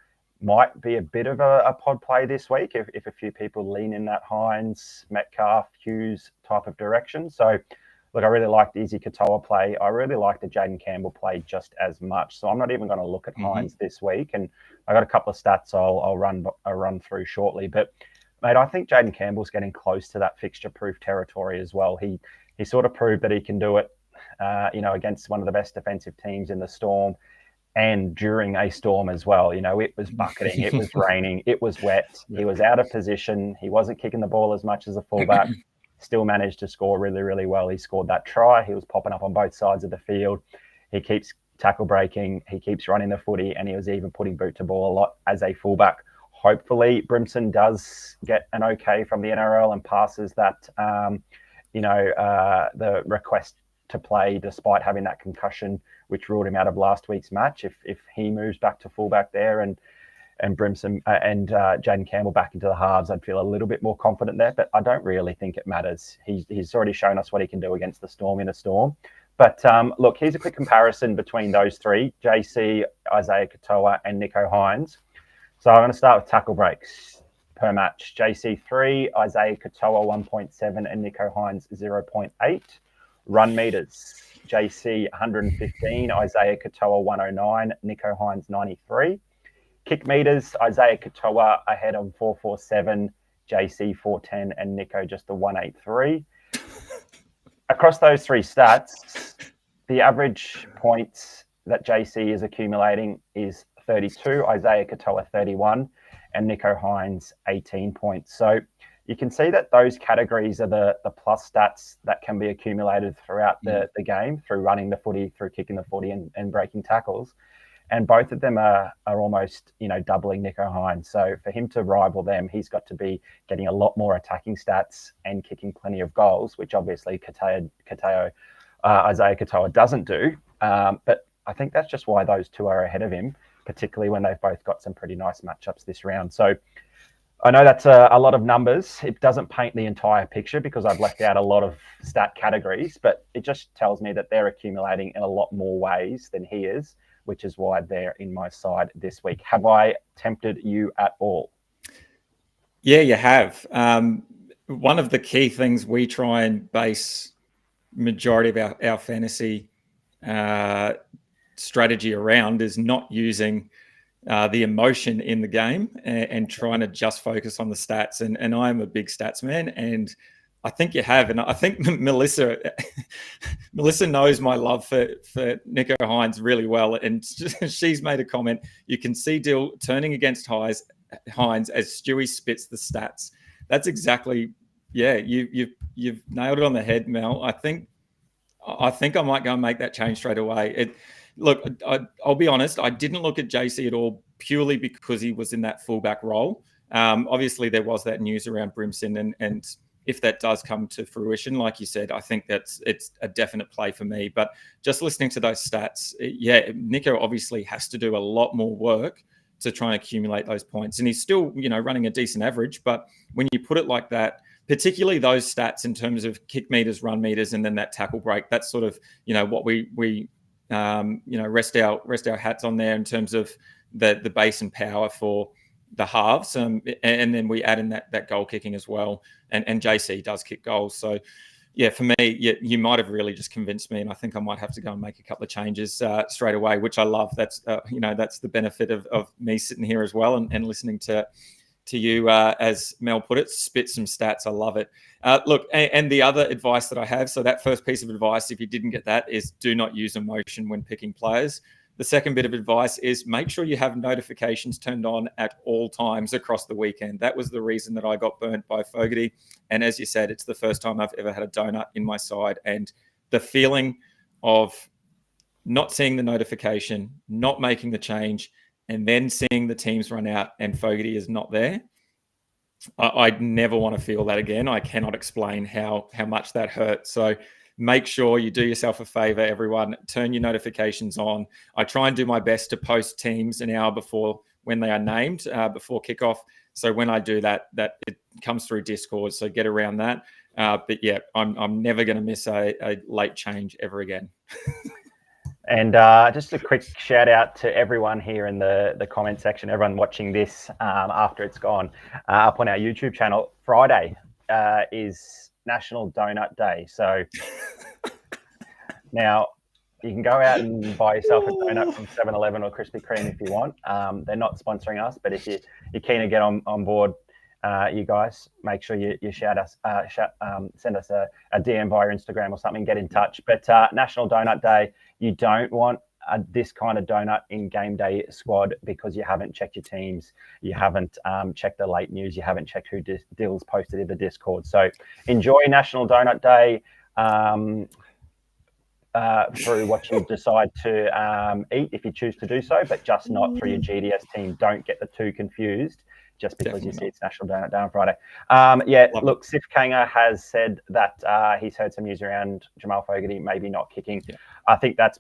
might be a bit of a pod play this week if a few people lean in that Hines, Metcalf, Hughes type of direction. So, look, I really like the Izzy Katoa play. I really like the Jaden Campbell play just as much. So I'm not even going to look at Hines this week. And I got a couple of stats I'll run through shortly. But mate, I think Jaden Campbell's getting close to that fixture-proof territory as well. He sort of proved that he can do it, against one of the best defensive teams in the Storm, and during a storm as well. It was bucketing, it was raining, it was wet. He was out of position. He wasn't kicking the ball as much as a fullback. Still managed to score really, really well. He scored that try. He was popping up on both sides of the field. He keeps tackle breaking. He keeps running the footy, and he was even putting boot to ball a lot as a fullback. Hopefully, Brimson does get an okay from the NRL and passes that, the request to play despite having that concussion, which ruled him out of last week's match. If he moves back to fullback there and Brimson and Jaden Campbell back into the halves, I'd feel a little bit more confident there. But I don't really think it matters. He's already shown us what he can do against the Storm in a storm. But look, here's a quick comparison between those three: JC, Isaiah Katoa, and Nico Hines. So I'm going to start with tackle breaks per match. JC 3, Isaiah Katoa 1.7, and Nico Hines 0.8. Run meters: JC 115, Isaiah Katoa 109, Nico Hines 93. Kick meters: Isaiah Katoa ahead on 447, JC 410, and Nico just the 183. Across those three stats, the average points that JC is accumulating is 32, Isaiah Katoa 31, and Nico Hines 18 points. So you can see that those categories are the plus stats that can be accumulated throughout the game through running the footy, through kicking the footy and breaking tackles. And both of them are almost, doubling Nico Hines. So for him to rival them, he's got to be getting a lot more attacking stats and kicking plenty of goals, which obviously Isaiah Katoa doesn't do. But I think that's just why those two are ahead of him, particularly when they've both got some pretty nice matchups this round. So I know that's a lot of numbers. It doesn't paint the entire picture because I've left out a lot of stat categories, but it just tells me that they're accumulating in a lot more ways than he is, which is why they're in my side this week. Have I tempted you at all? Yeah, you have. One of the key things we try and base majority of our fantasy strategy around is not using the emotion in the game and trying to just focus on the stats. And I'm a big stats man, and I think you have, and I think Melissa knows my love for Nico Hines really well, and she's made a comment. You can see Dill turning against Hines as Stewie spits the stats. That's exactly, yeah. You've nailed it on the head, Mel. I think I might go and make that change straight away. Look, I'll be honest. I didn't look at JC at all purely because he was in that fullback role. Obviously, there was that news around Brimson, and if that does come to fruition, like you said, I think it's a definite play for me. But just listening to those stats, yeah, Nico obviously has to do a lot more work to try and accumulate those points. And he's still, running a decent average. But when you put it like that, particularly those stats in terms of kick meters, run meters, and then that tackle break, that's sort of, what we rest our hats on there in terms of the base and power for the halves, and then we add in that goal kicking as well, and JC does kick goals. So yeah, for me, you might have really just convinced me, and I think I might have to go and make a couple of changes straight away, which I love. That's that's the benefit of me sitting here as well and listening to you, as Mel put it, spit some stats. I love it. Look, and the other advice that I have, so that first piece of advice, if you didn't get that, is do not use emotion when picking players. The second bit of advice is make sure you have notifications turned on at all times across the weekend. That was the reason that I got burnt by Fogarty. And as you said, it's the first time I've ever had a donut in my side. And the feeling of not seeing the notification, not making the change, and then seeing the teams run out and Fogarty is not there, I'd never want to feel that again. I cannot explain how much that hurt. So make sure you do yourself a favor, everyone. Turn your notifications on. I try and do my best to post teams an hour before when they are named, before kickoff. So when I do that it comes through Discord. So get around that. But yeah, I'm never going to miss a late change ever again. And just a quick shout out to everyone here in the comment section, everyone watching this after it's gone up on our YouTube channel. Friday is National Donut Day. So now you can go out and buy yourself a donut from 7-Eleven or Krispy Kreme if you want. They're not sponsoring us, but if you're keen to get on board, you guys, make sure you shout us, send us a DM via Instagram or something, get in touch. But National Donut Day, you don't want this kind of donut in game day squad because you haven't checked your teams, you haven't checked the late news, you haven't checked who Dill's posted in the Discord. So enjoy National Donut Day through what you decide to eat if you choose to do so, but just not through your GDS team. Don't get the two confused just because you see it's National Donut Day on Friday. Look, Sif Kanga has said that he's heard some news around Jamal Fogarty maybe not kicking. Yeah. I think that's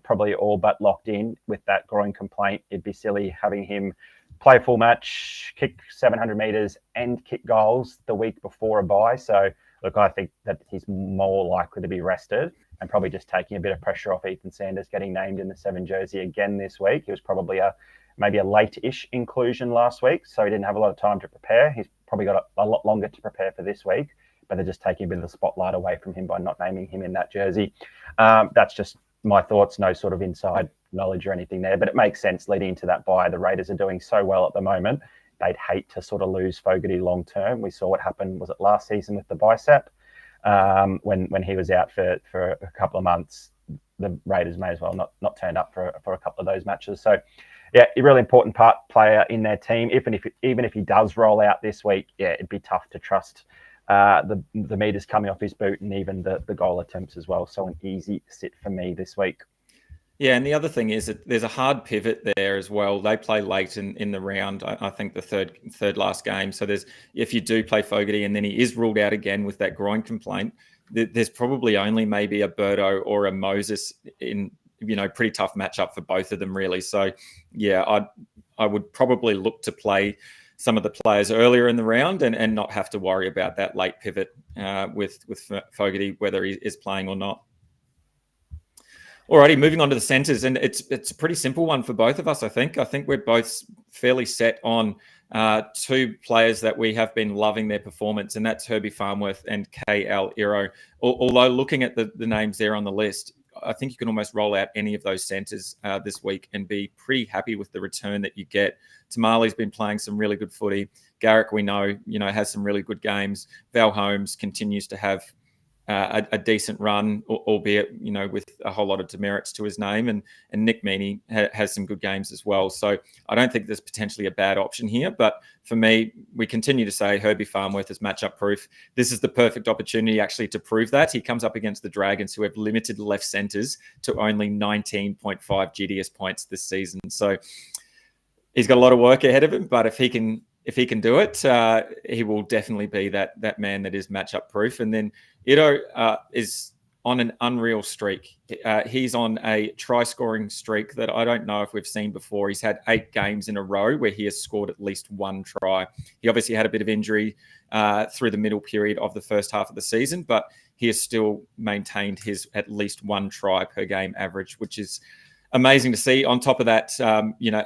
probably all but locked in with that groin complaint. It'd be silly having him play a full match, kick 700 meters and kick goals the week before a bye. So look, I think that he's more likely to be rested and probably just taking a bit of pressure off Ethan Sanders getting named in the 7 jersey again this week. He was probably maybe a late-ish inclusion last week, so he didn't have a lot of time to prepare. He's probably got a lot longer to prepare for this week, but they're just taking a bit of the spotlight away from him by not naming him in that jersey. That's just my thoughts, no sort of inside knowledge or anything there, but it makes sense leading into that bye. The Raiders are doing so well at the moment. They'd hate to sort of lose Fogarty long-term. We saw what happened, was it last season with the bicep? When he was out for a couple of months, the Raiders may as well not turn up for a couple of those matches. So, yeah, a really important player in their team. Even if he does roll out this week, yeah, it'd be tough to trust the meters coming off his boot and even the goal attempts as well. So an easy sit for me this week. Yeah, and the other thing is that there's a hard pivot there as well. They play late in the round. I think the third last game. So if you do play Fogarty and then he is ruled out again with that groin complaint, there's probably only maybe a Birdo or a Moses in pretty tough matchup for both of them really. So yeah, I would probably look to play some of the players earlier in the round and not have to worry about that late pivot with Fogarty, whether he is playing or not. Alrighty, moving on to the centres, and it's a pretty simple one for both of us, I think. I think we're both fairly set on two players that we have been loving their performance, and that's Herbie Farnworth and KL Iro. Although looking at the names there on the list, I think you can almost roll out any of those centres this week and be pretty happy with the return that you get. Tamale's been playing some really good footy. Garrick, we know, has some really good games. Val Holmes continues to have a decent run, albeit, with a whole lot of demerits to his name. And Nick Meaney has some good games as well. So I don't think there's potentially a bad option here. But for me, we continue to say Herbie Farnworth is matchup proof. This is the perfect opportunity actually to prove that. He comes up against the Dragons, who have limited left centres to only 19.5 GDS points this season. So he's got a lot of work ahead of him, but if he can do it, he will definitely be that man that is matchup proof. And then Ito is on an unreal streak. He's on a try-scoring streak that I don't know if we've seen before. He's had 8 games in a row where he has scored at least 1 try. He obviously had a bit of injury through the middle period of the first half of the season, but he has still maintained his at least 1 try per game average, which is amazing to see. On top of that,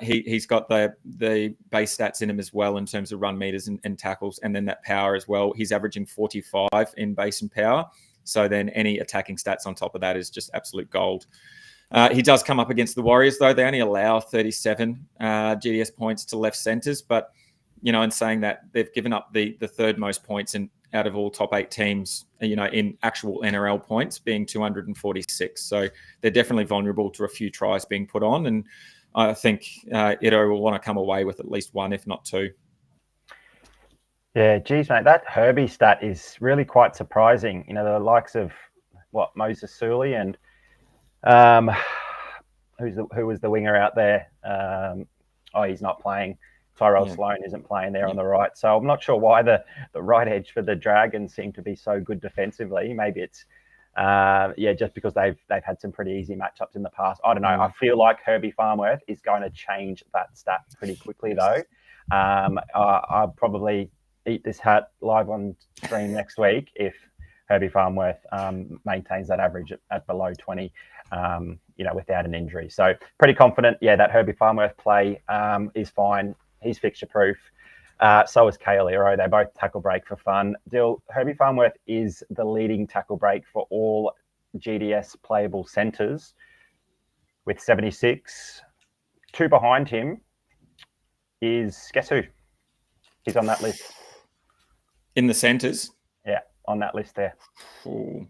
he's got the base stats in him as well in terms of run meters and tackles, and then that power as well. He's averaging 45 in base and power. So then any attacking stats on top of that is just absolute gold. He does come up against the Warriors, though. They only allow 37 GDS points to left centres. But, in saying that, they've given up the third most points out of all top 8 teams, in actual NRL points, being 246. So they're definitely vulnerable to a few tries being put on. And I think Ito will want to come away with at least 1, if not 2. Yeah, geez, mate, that Herbie stat is really quite surprising. The likes of Moses Suley and who was the winger out there? He's not playing. Tyrell Sloan isn't playing there on the right. So I'm not sure why the right edge for the Dragons seem to be so good defensively. Maybe it's just because they've had some pretty easy matchups in the past. I don't know. I feel like Herbie Farnworth is going to change that stat pretty quickly, though. I'll probably eat this hat live on stream next week if Herbie Farnworth maintains that average at below 20, without an injury. So pretty confident, that Herbie Farnworth play is fine. He's fixture proof. So is Kale Iro. They both tackle break for fun. Herbie Farnworth is the leading tackle break for all GDS playable centres with 76. 2 behind him is, guess who? He's on that list. In the centres? Yeah, on that list there. Ooh.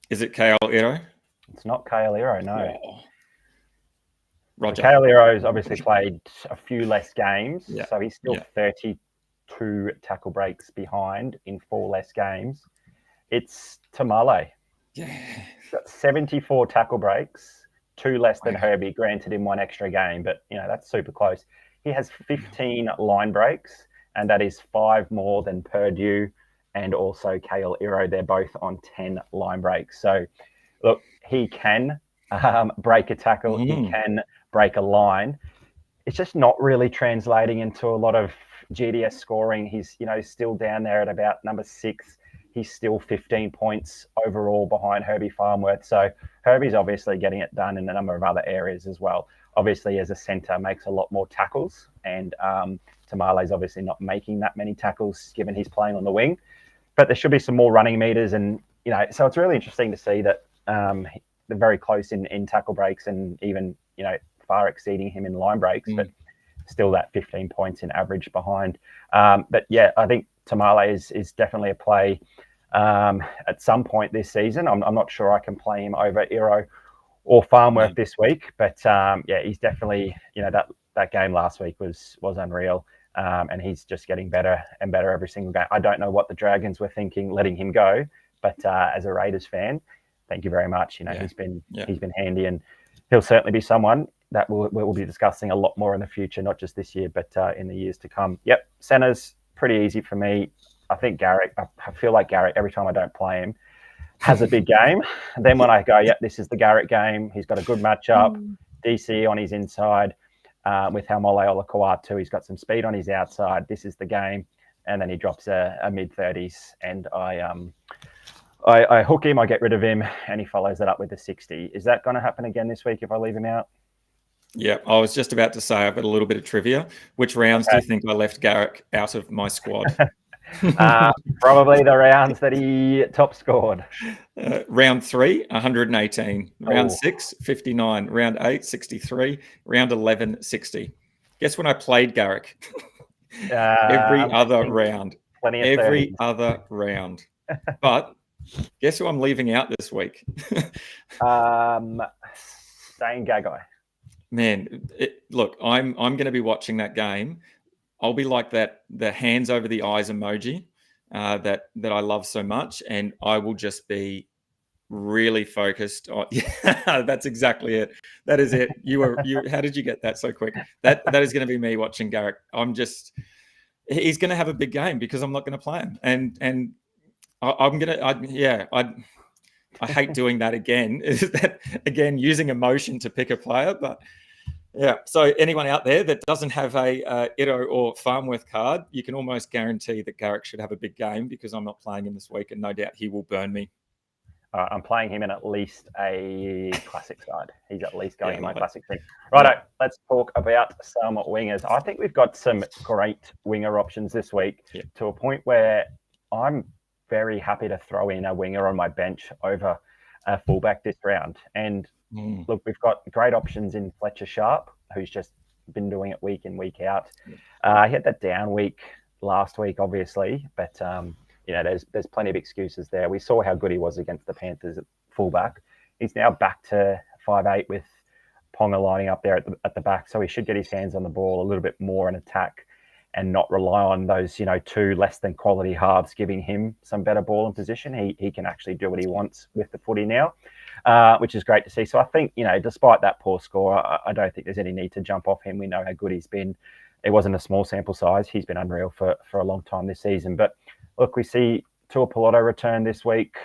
Is it Kale Iro? It's not Kale Iro, no. Oh. Roger. Kale Iro's obviously played a few less games, so he's still 32 tackle breaks behind in 4 less games. It's Tamale. Yeah. He's got 74 tackle breaks, 2 less than Herbie, granted in 1 extra game, but that's super close. He has 15 line breaks, and that is 5 more than Purdue and also Kale Iro. They're both on 10 line breaks. So, look, he can break a tackle. He can break a line. It's just not really translating into a lot of GDS scoring. He's, still down there at about number 6. He's still 15 points overall behind Herbie Farnworth. So Herbie's obviously getting it done in a number of other areas as well. Obviously, as a centre, makes a lot more tackles, and Tamale's obviously not making that many tackles given he's playing on the wing. But there should be some more running meters, and so it's really interesting to see that they're very close in tackle breaks, and even far exceeding him in line breaks, but still that 15 points in average behind. But yeah, I think Tamale is definitely a play at some point this season. I'm not sure I can play him over Iro or Farnworth this week, but he's definitely, that game last week was unreal. And he's just getting better and better every single game. I don't know what the Dragons were thinking letting him go, but as a Raiders fan, thank you very much. He's been handy, and he'll certainly be someone that we'll be discussing a lot more in the future, not just this year, but in the years to come. Yep, centers pretty easy for me. I think Garrick. I feel like Garrick every time I don't play him has a big game. And then when I go, this is the Garrick game. He's got a good matchup. DC on his inside. With Haumole Olakau'atu, he's got some speed on his outside. This is the game, and then he drops a mid-30s, and I hook him, I get rid of him, and he follows it up with a 60. Is that going to happen again this week if I leave him out? Yeah, I was just about to say I've got a little bit of trivia. Which rounds do you think I left Garrick out of my squad? Probably the rounds that he top scored. Round 3, 118. Round Oh. 6, 59. Round 8, 63. Round 11, 60. Guess when I played Garrick? Every other round. Plenty of Every 30s. other round. But guess who I'm leaving out this week? Same Gagai. Man, look, I'm going to be watching that game. I'll be like that, the hands over the eyes emoji that I love so much, and I will just be really focused on. Yeah, that's exactly it. That is it. How did you get that so quick? That is going to be me watching Garrick. He's going to have a big game because I'm not going to play him, and I'm going to. I hate doing that again. Is that again using emotion to pick a player, but. Yeah. So anyone out there that doesn't have a Ito or Farmworth card, you can almost guarantee that Garrick should have a big game because I'm not playing him this week, and no doubt he will burn me. I'm playing him in at least a classic side. He's at least going in my classic team. Righto, let's talk about some wingers. I think we've got some great winger options this week to a point where I'm very happy to throw in a winger on my bench over a fullback this round. And look, we've got great options in Fletcher Sharp, who's just been doing it week in, week out. He had that down week last week, obviously, but there's plenty of excuses there. We saw how good he was against the Panthers at fullback. He's now back to 5'8" with Ponga lining up there at the back, so he should get his hands on the ball a little bit more in attack and not rely on those, two less than quality halves giving him some better ball in position. He can actually do what he wants with the footy now, which is great to see. So I think, despite that poor score, I don't think there's any need to jump off him. We know how good he's been. It wasn't a small sample size. He's been unreal for a long time this season. But look, we see Tuapoloto return this week.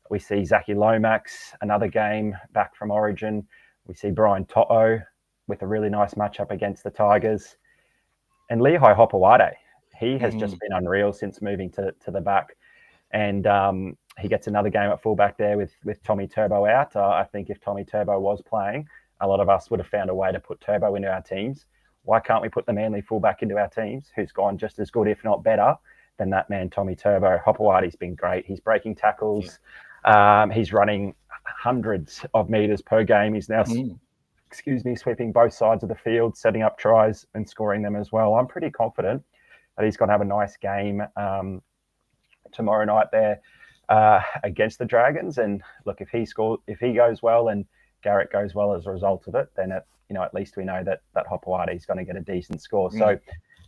We see Zachy Lomax, another game back from Origin. We see Brian To'o with a really nice matchup against the Tigers. And Lehigh Hopewade, he has just been unreal since moving to the back. And he gets another game at fullback there with Tommy Turbo out. I think if Tommy Turbo was playing, a lot of us would have found a way to put Turbo into our teams. Why can't we put the Manly fullback into our teams, who's gone just as good, if not better, than that man, Tommy Turbo? Hopowate's been great. He's breaking tackles. He's running hundreds of meters per game. He's now... sweeping both sides of the field, setting up tries and scoring them as well. I'm pretty confident that he's going to have a nice game tomorrow night there against the Dragons. And look, if he goes well and Garrett goes well as a result of it, then at least we know that Hopewade is going to get a decent score. So,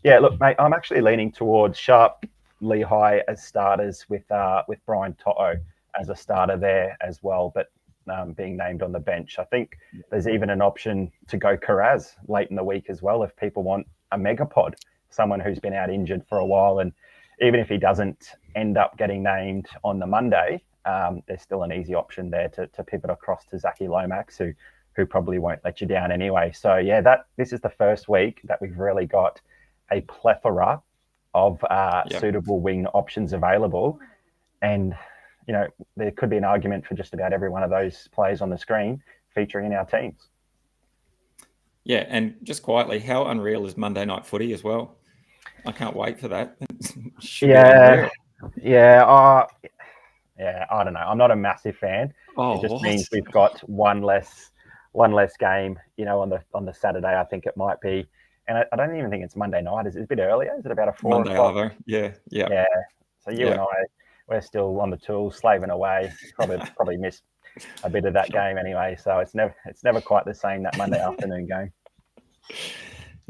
yeah, look, mate, I'm actually leaning towards Sharp, Lehigh as starters with Brian To'o as a starter there as well. But being named on the bench. I think there's even an option to go Karaz late in the week as well if people want a megapod, someone who's been out injured for a while. And even if he doesn't end up getting named on the Monday, there's still an easy option there to pivot across to Zachy Lomax, who probably won't let you down anyway. So, yeah, this is the first week that we've really got a plethora of suitable wing options available. And there could be an argument for just about every one of those players on the screen featuring in our teams. Yeah, and just quietly, how unreal is Monday Night Footy as well? I can't wait for that. Yeah, I don't know. I'm not a massive fan. It just means we've got one less game, on the Saturday. I think it might be, and I don't even think it's Monday night. Is it a bit earlier? Is it about a 4 Monday o'clock? Yeah. So you and I, we're still on the tools, slaving away. Probably missed a bit of that game anyway. So it's never quite the same, that Monday afternoon game.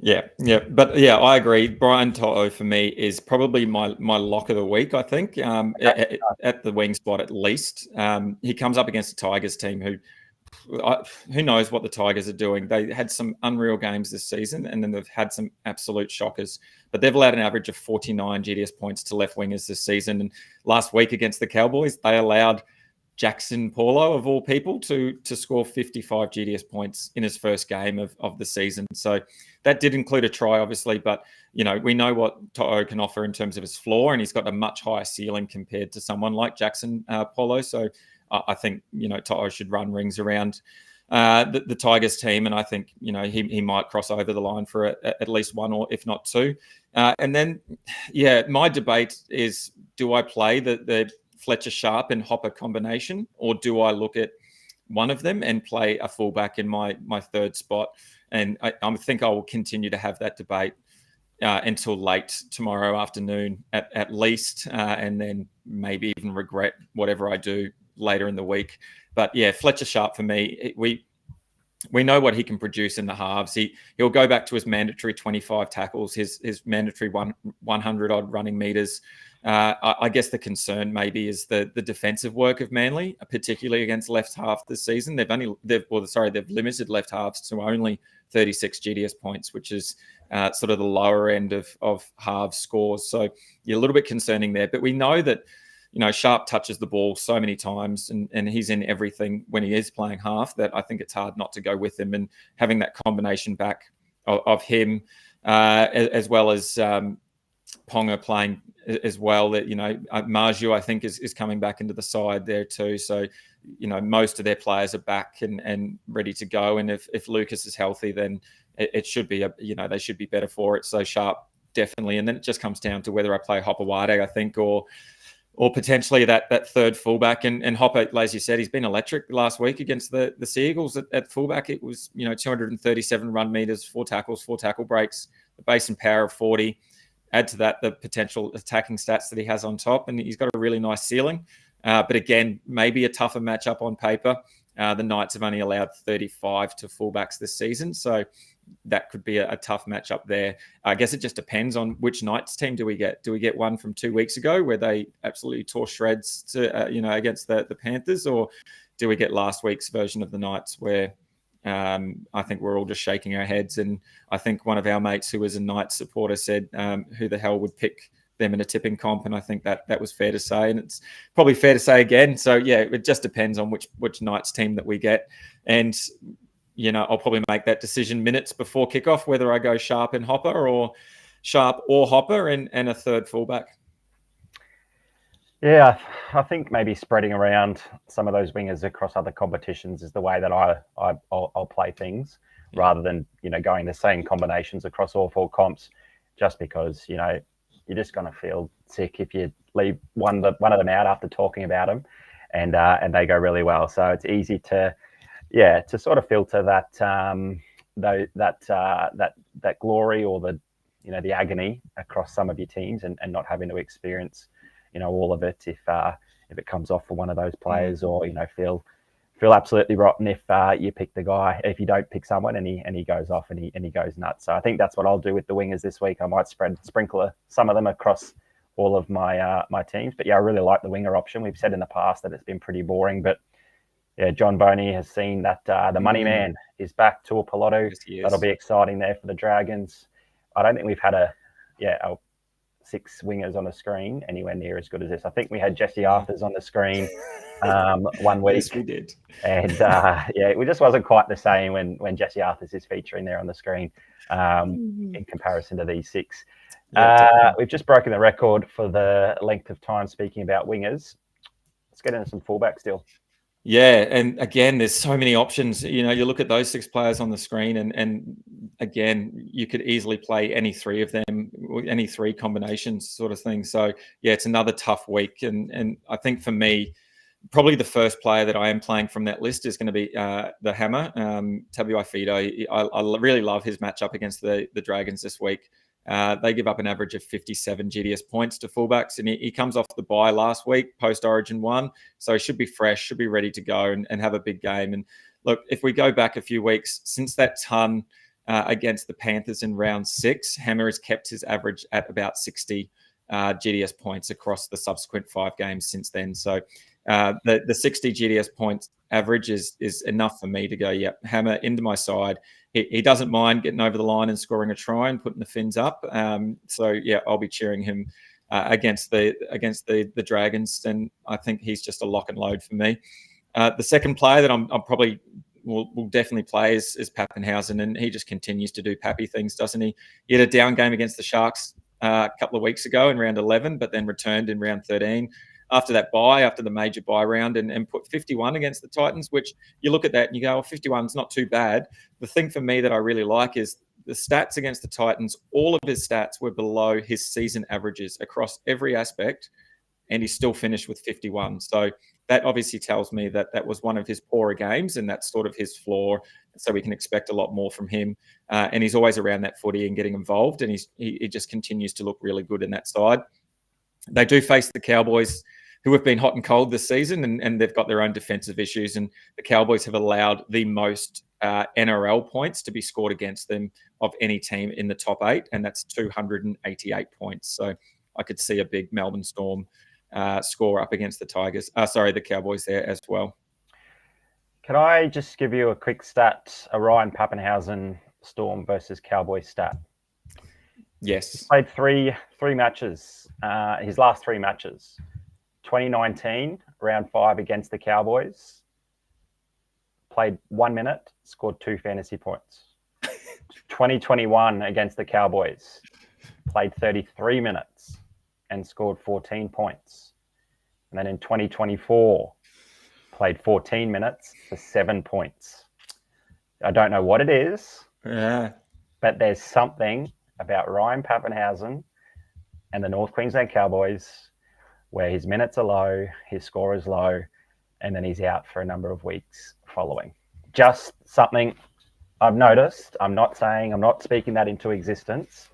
Yeah. But yeah, I agree. Brian To'o for me is probably my lock of the week, I think, at the wing spot at least. He comes up against a Tigers team who knows what the Tigers are doing. They had some unreal games this season, and then they've had some absolute shockers. But they've allowed an average of 49 GDS points to left wingers this season. And last week against the Cowboys, they allowed Jackson Paulo, of all people, to score 55 GDS points in his first game of the season. So that did include a try, obviously, but we know what To'o can offer in terms of his floor, and he's got a much higher ceiling compared to someone like Jackson Paulo. So I think To'o should run rings around the Tigers team, and I think he might cross over the line for at least one or if not two. And then, my debate is: do I play the Fletcher Sharp and Hopper combination, or do I look at one of them and play a fullback in my third spot? And I think I will continue to have that debate until late tomorrow afternoon at least, and then maybe even regret whatever I do later in the week. But Fletcher Sharp for me, we know what he can produce in the halves. He'll go back to his mandatory 25 tackles, his mandatory 100 odd running meters. I guess the concern maybe is the defensive work of Manly, particularly against left half this season. They've limited left halves to only 36 GDS points, which is sort of the lower end of halves scores. So you're a little bit concerning there. But we know that Sharp touches the ball so many times, and he's in everything when he is playing half, that I think it's hard not to go with him. And having that combination back of him, as well as Ponga playing as well, that Marju I think is coming back into the side there too. So most of their players are back and ready to go. And if Lucas is healthy, then it should be they should be better for it. So Sharp definitely, and then it just comes down to whether I play Hopper-Wade, I think, or potentially that third fullback. And Hopper, as you said, he's been electric last week against the Seagulls at fullback. It was 237 run meters, 4 tackles, 4 tackle breaks, the base and power of 40. Add to that the potential attacking stats that he has on top, and he's got a really nice ceiling. But again, maybe a tougher matchup on paper. The Knights have only allowed 35 to fullbacks this season, so that could be a tough matchup there. I guess it just depends on which Knights team do we get. Do we get one from 2 weeks ago where they absolutely tore shreds to against the Panthers, or do we get last week's version of the Knights where I think we're all just shaking our heads? And I think one of our mates who was a Knights supporter said, who the hell would pick them in a tipping comp? And I think that was fair to say, and it's probably fair to say again. So it just depends on which Knights team that we get. And I'll probably make that decision minutes before kickoff, whether I go Sharp and Hopper, or Sharp or Hopper and a third fullback. Yeah, I think maybe spreading around some of those wingers across other competitions is the way that I'll play things, rather than going the same combinations across all 4 comps, just because you're just going to feel sick if you leave one of them out after talking about them, and they go really well. So it's easy to sort of filter that that glory or the agony across some of your teams, and not having to experience all of it if it comes off for one of those players, or feel absolutely rotten if you pick the guy, if you don't pick someone and he goes off and he goes nuts. So I think that's what I'll do with the wingers this week. I might sprinkle some of them across all of my my teams. But I really like the winger option. We've said in the past that it's been pretty boring, but John Boney has seen that the money man is back. Tua Piloto. Yes, that'll be exciting there for the Dragons. I don't think we've had a 6 wingers on the screen anywhere near as good as this. I think we had Jesse Arthurs on the screen 1 week. Yes, we did. And it just wasn't quite the same when Jesse Arthurs is featuring there on the screen in comparison to these 6. We've just broken the record for the length of time speaking about wingers. Let's get into some fullbacks still. Yeah, and again, there's so many options. You look at those 6 players on the screen, and again, you could easily play any 3 of them, any 3 combinations, sort of thing. So it's another tough week, and I think for me, probably the first player that I am playing from that list is going to be the Hammer, Tabuai Fido. I really love his matchup against the Dragons this week. They give up an average of 57 GDS points to fullbacks, and he comes off the bye last week, post-Origin 1, so he should be fresh, should be ready to go and have a big game. And look, if we go back a few weeks, since that ton against the Panthers in round 6, Hammer has kept his average at about 60 GDS points across the subsequent 5 games since then. So the 60 GDS points average is enough for me to go, Hammer into my side. He doesn't mind getting over the line and scoring a try and putting the fins up. I'll be cheering him against the Dragons, and I think he's just a lock and load for me. The second player that I'm probably will definitely play is Pappenhausen, and he just continues to do Pappy things, doesn't he? He had a down game against the Sharks a couple of weeks ago in round 11, but then returned in round 13. after that bye, after the major bye round, and put 51 against the Titans, which you look at that and you go, well, 51 is not too bad. The thing for me that I really like is the stats against the Titans. All of his stats were below his season averages across every aspect, and he still finished with 51. So that obviously tells me that that was one of his poorer games, and that's sort of his floor. So we can expect a lot more from him. And he's always around that footy and getting involved, and he just continues to look really good in that side. They do face the Cowboys, who have been hot and cold this season, and they've got their own defensive issues. And the Cowboys have allowed the most NRL points to be scored against them of any team in the top 8, and that's 288 points. So I could see a big Melbourne Storm score up against the the Cowboys there as well. Can I just give you a quick stat, a Ryan Pappenhausen Storm versus Cowboys stat? Yes. He's played three matches, his last 3 matches. 2019, round 5 against the Cowboys, played 1 minute, scored 2 fantasy points. 2021 against the Cowboys, played 33 minutes and scored 14 points. And then in 2024, played 14 minutes for 7 points. I don't know what it is, but there's something about Ryan Pappenhausen and the North Queensland Cowboys where his minutes are low, his score is low, and then he's out for a number of weeks following. Just something I've noticed. I'm not speaking that into existence,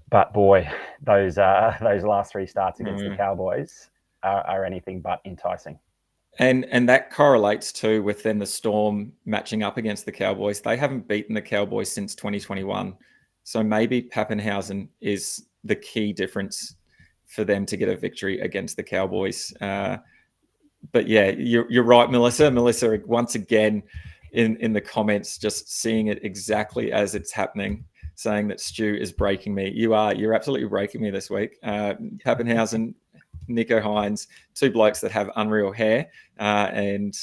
but boy, those last 3 starts against the Cowboys are anything but enticing. And that correlates too with then the Storm matching up against the Cowboys. They haven't beaten the Cowboys since 2021. So maybe Pappenhausen is the key difference for them to get a victory against the Cowboys. But yeah, you're right, Melissa. Melissa, once again, in the comments, just seeing it exactly as it's happening, saying that Stu is breaking me. You're absolutely breaking me this week. Pappenhausen, Nico Hines, 2 blokes that have unreal hair and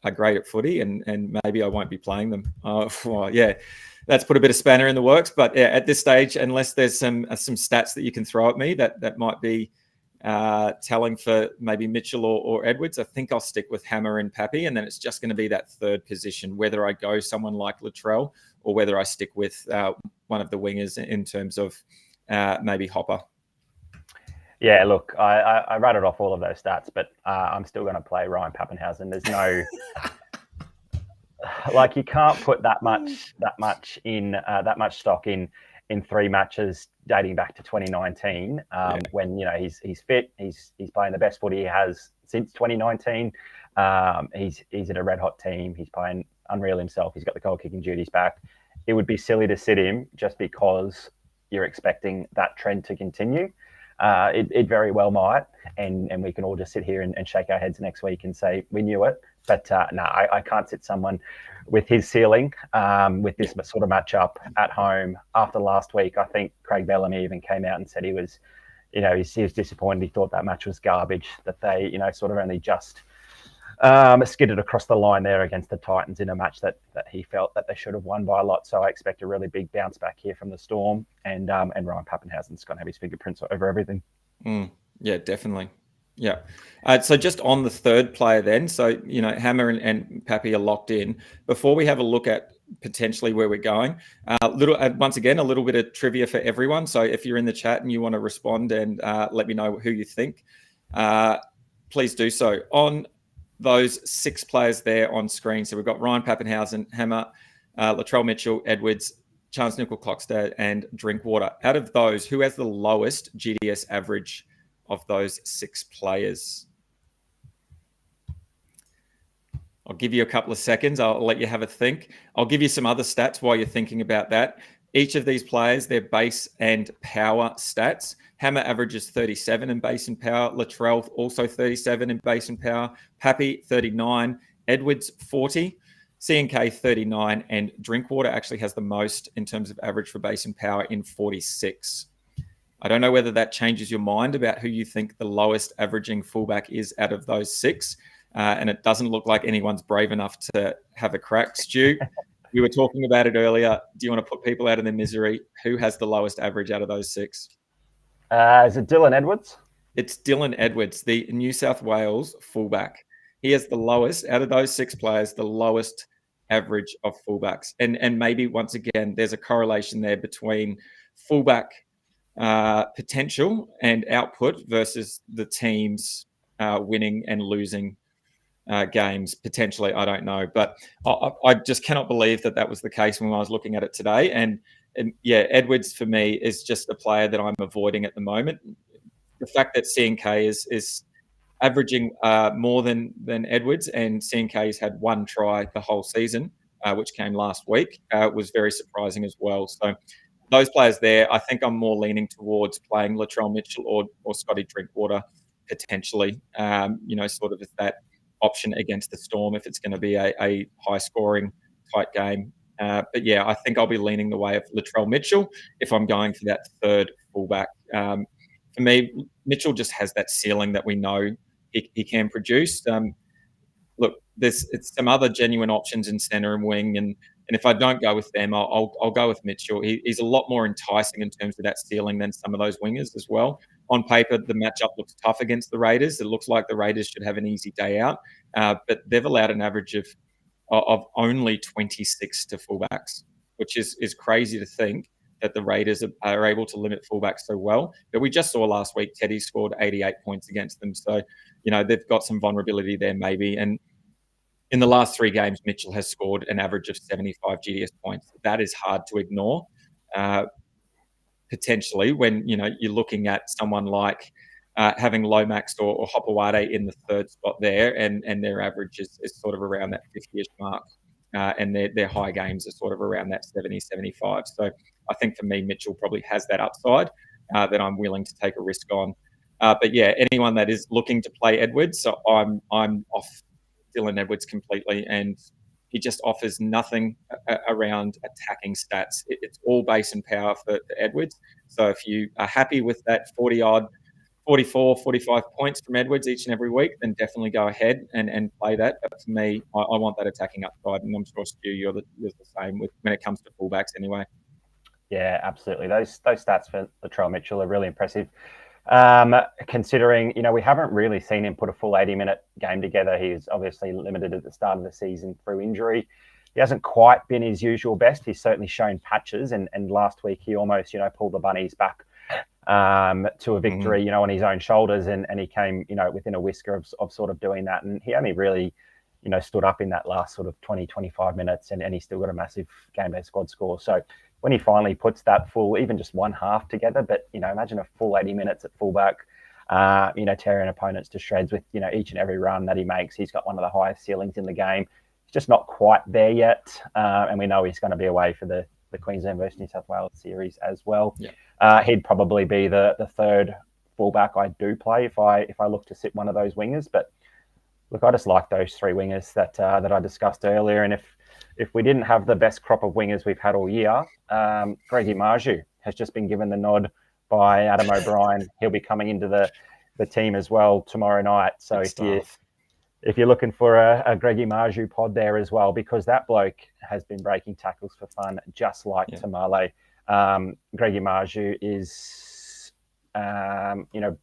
are great at footy, and maybe I won't be playing them. Well, yeah, that's put a bit of spanner in the works. But yeah, at this stage, unless there's some stats that you can throw at me that might be telling for maybe Mitchell or Edwards, I think I'll stick with Hammer and Pappy, and then it's just going to be that third position, whether I go someone like Latrell or whether I stick with one of the wingers in terms of maybe Hopper. Yeah, look, I rattled off all of those stats, but I'm still going to play Ryan Pappenhausen. There's no like, you can't put that much stock in 3 matches dating back to 2019 when he's fit, he's playing the best footy he has since 2019. He's at a red hot team. He's playing unreal himself. He's got the goal kicking duties back. It would be silly to sit him just because you're expecting that trend to continue. It very well might, and we can all just sit here and shake our heads next week and say we knew it. But no, I can't sit someone with his ceiling with this sort of matchup at home after last week. I think Craig Bellamy even came out and said he was disappointed. He thought that match was garbage, that they sort of only just skidded across the line there against the Titans in a match that he felt that they should have won by a lot. So I expect a really big bounce back here from the Storm, and Ryan Pappenhausen's going to have his fingerprints over everything. Yeah, definitely. Yeah. So just on the third player then, so, Hammer and Pappy are locked in. Before we have a look at potentially where we're going, once again, a little bit of trivia for everyone. So if you're in the chat and you want to respond and let me know who you think, please do so. On those 6 players there on screen, so we've got Ryan Pappenhausen, Hammer, Latrell Mitchell, Edwards, Chance Nickel-Klokstad, and Drinkwater. Out of those, who has the lowest GDS average of those 6 players? I'll give you a couple of seconds. I'll let you have a think. I'll give you some other stats while you're thinking about that. Each of these players, their base and power stats. Hammer averages 37 in base and power. Latrell also 37 in base and power. Pappy 39. Edwards 40. CNK 39. And Drinkwater actually has the most in terms of average for base and power in 46. I don't know whether that changes your mind about who you think the lowest averaging fullback is out of those 6. And it doesn't look like anyone's brave enough to have a crack. Stu, we were talking about it earlier. Do you want to put people out of their misery? Who has the lowest average out of those 6? Is it Dylan Edwards? It's Dylan Edwards, the New South Wales fullback. He has the lowest, out of those 6 players, the lowest average of fullbacks. And maybe once again, there's a correlation there between fullback potential and output versus the teams winning and losing games potentially. I don't know, but I just cannot believe that was the case when I was looking at it today. And yeah, Edwards for me is just a player that I'm avoiding at the moment. The fact that CNK is averaging more than Edwards, and CNK's had 1 try the whole season, which came last week, was very surprising as well. So those players there, I think I'm more leaning towards playing Latrell Mitchell or Scotty Drinkwater potentially, sort of as that option against the Storm if it's going to be a high-scoring tight game. But yeah, I think I'll be leaning the way of Latrell Mitchell if I'm going for that third fullback. For me, Mitchell just has that ceiling that we know he can produce. Look, there's some other genuine options in centre and wing, and if I don't go with them, I'll go with Mitchell. He's a lot more enticing in terms of that ceiling than some of those wingers as well. On paper, the matchup looks tough against the Raiders. It looks like the Raiders should have an easy day out, but they've allowed an average of only 26 to fullbacks, which is crazy to think that the Raiders are able to limit fullbacks so well. But we just saw last week Teddy scored 88 points against them. So, they've got some vulnerability there maybe. And in the last 3 games, Mitchell has scored an average of 75 GDS points. That is hard to ignore, potentially, when, you're looking at someone like having Lomax or Hopewade in the 3rd spot there, and their average is sort of around that 50-ish mark. And their high games are sort of around that 70, 75. So I think for me, Mitchell probably has that upside that I'm willing to take a risk on. But yeah, anyone that is looking to play Edwards, so I'm off Dylan Edwards completely, and he just offers nothing around attacking stats. It's all base and power for Edwards. So if you are happy with that 40-odd, 44, 45 points from Edwards each and every week, then definitely go ahead and play that. But for me, I want that attacking upside, and I'm sure, Stu, you're the same when it comes to fullbacks anyway. Yeah, absolutely. Those stats for Latrell Mitchell are really impressive. Considering, we haven't really seen him put a full 80-minute game together. He's obviously limited at the start of the season through injury. He hasn't quite been his usual best. He's certainly shown patches, and last week he almost, pulled the Bunnies back to a victory, on his own shoulders, and he came, within a whisker of sort of doing that. And he only really, stood up in that last sort of 20, 25 minutes, and he still got a massive GameDay squad score. So when he finally puts that full, even just one half together, but, imagine a full 80 minutes at fullback, tearing opponents to shreds with, each and every run that he makes. He's got one of the highest ceilings in the game. He's just not quite there yet. And we know he's going to be away for the Queensland versus New South Wales series as well. Yeah. He'd probably be the third fullback I do play if I look to sit one of those wingers. But look, I just like those 3 wingers that I discussed earlier. And if we didn't have the best crop of wingers we've had all year, Greggy Marju has just been given the nod by Adam O'Brien. He'll be coming into the team as well tomorrow night. So if you're looking for a Greggy Marju pod there as well, because that bloke has been breaking tackles for fun, just like Tamale. Greggy Marju is,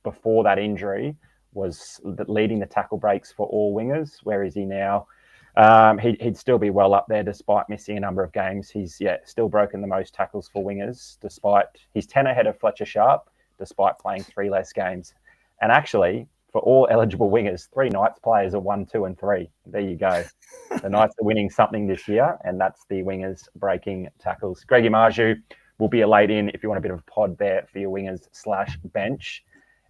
before that injury, was leading the tackle breaks for all wingers. Where is he now? He'd still be well up there despite missing a number of games. He's still broken the most tackles for wingers, despite he's 10 ahead of Fletcher Sharp, despite playing 3 less games. And actually, for all eligible wingers, 3 Knights players are 1, 2, and 3. There you go. The Knights are winning something this year, and that's the wingers breaking tackles. Greggy Marju will be a late in if you want a bit of a pod there for your wingers/bench.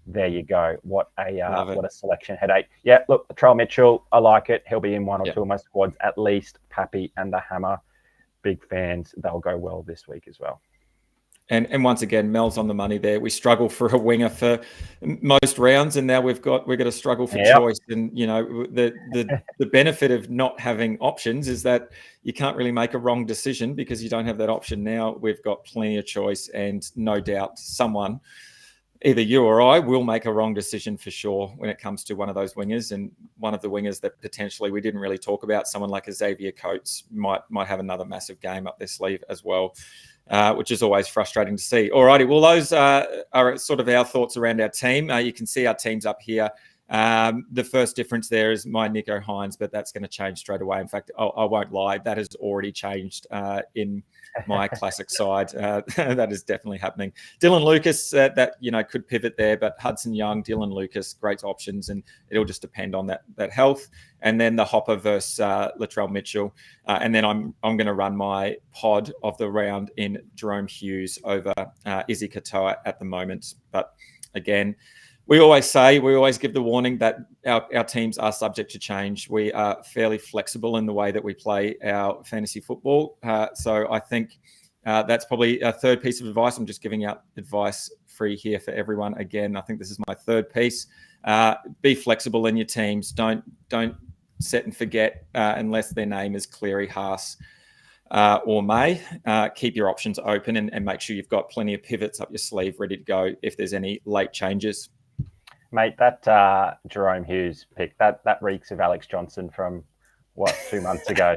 There you go. What a selection headache. Yeah, look, Latrell Mitchell, I like it. He'll be in 1 or 2 of my squads at least. Pappy and the Hammer, big fans. They'll go well this week as well. And once again, Mel's on the money there. We struggle for a winger for most rounds, and now we've got to struggle for choice. And the benefit of not having options is that you can't really make a wrong decision because you don't have that option. Now we've got plenty of choice, and no doubt someone, either you or I, will make a wrong decision for sure when it comes to one of those wingers. And one of the wingers that potentially we didn't really talk about, someone like Xavier Coates, might have another massive game up their sleeve as well. which is always frustrating to see. Alrighty, well, those are sort of our thoughts around our team. You can see our teams up here. The first difference there is my Nico Hines, but that's going to change straight away. In fact, I won't lie, that has already changed in my classic side. That is definitely happening. Dylan Lucas, that could pivot there, but Hudson Young, Dylan Lucas, great options, and it'll just depend on that health. And then the Hopper versus Latrell Mitchell, and then I'm going to run my pod of the round in Jerome Hughes over Izzy Katoa at the moment. But again, we always give the warning that our teams are subject to change. We are fairly flexible in the way that we play our fantasy football. So I think that's probably a third piece of advice. I'm just giving out advice free here for everyone. Again, I think this is my third piece. Be flexible in your teams. Don't set and forget unless their name is Cleary, Haas, or May. Keep your options open and make sure you've got plenty of pivots up your sleeve ready to go if there's any late changes. Mate, that Jerome Hughes pick, that reeks of Alex Johnson from, 2 months ago.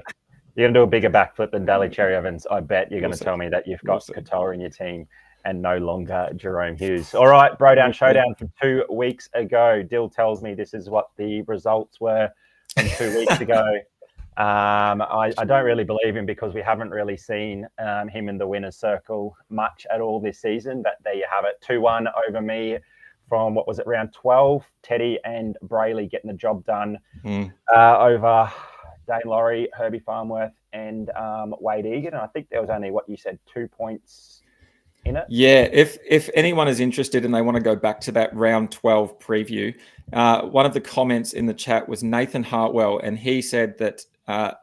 You're going to do a bigger backflip than Daly Cherry Evans. I bet you're going to tell me that you've got Katoa in your team and no longer Jerome Hughes. All right, Bro Down Showdown from 2 weeks ago. Dill tells me this is what the results were from 2 weeks ago. I don't really believe him because we haven't really seen him in the winner's circle much at all this season. But there you have it. 2-1 over me from, round 12. Teddy and Brayley getting the job done over Dane Laurie, Herbie Farnworth, and Wade Egan. And I think there was only, 2 points in it? Yeah, if anyone is interested and they want to go back to that round 12 preview, one of the comments in the chat was Nathan Hartwell, and he said that that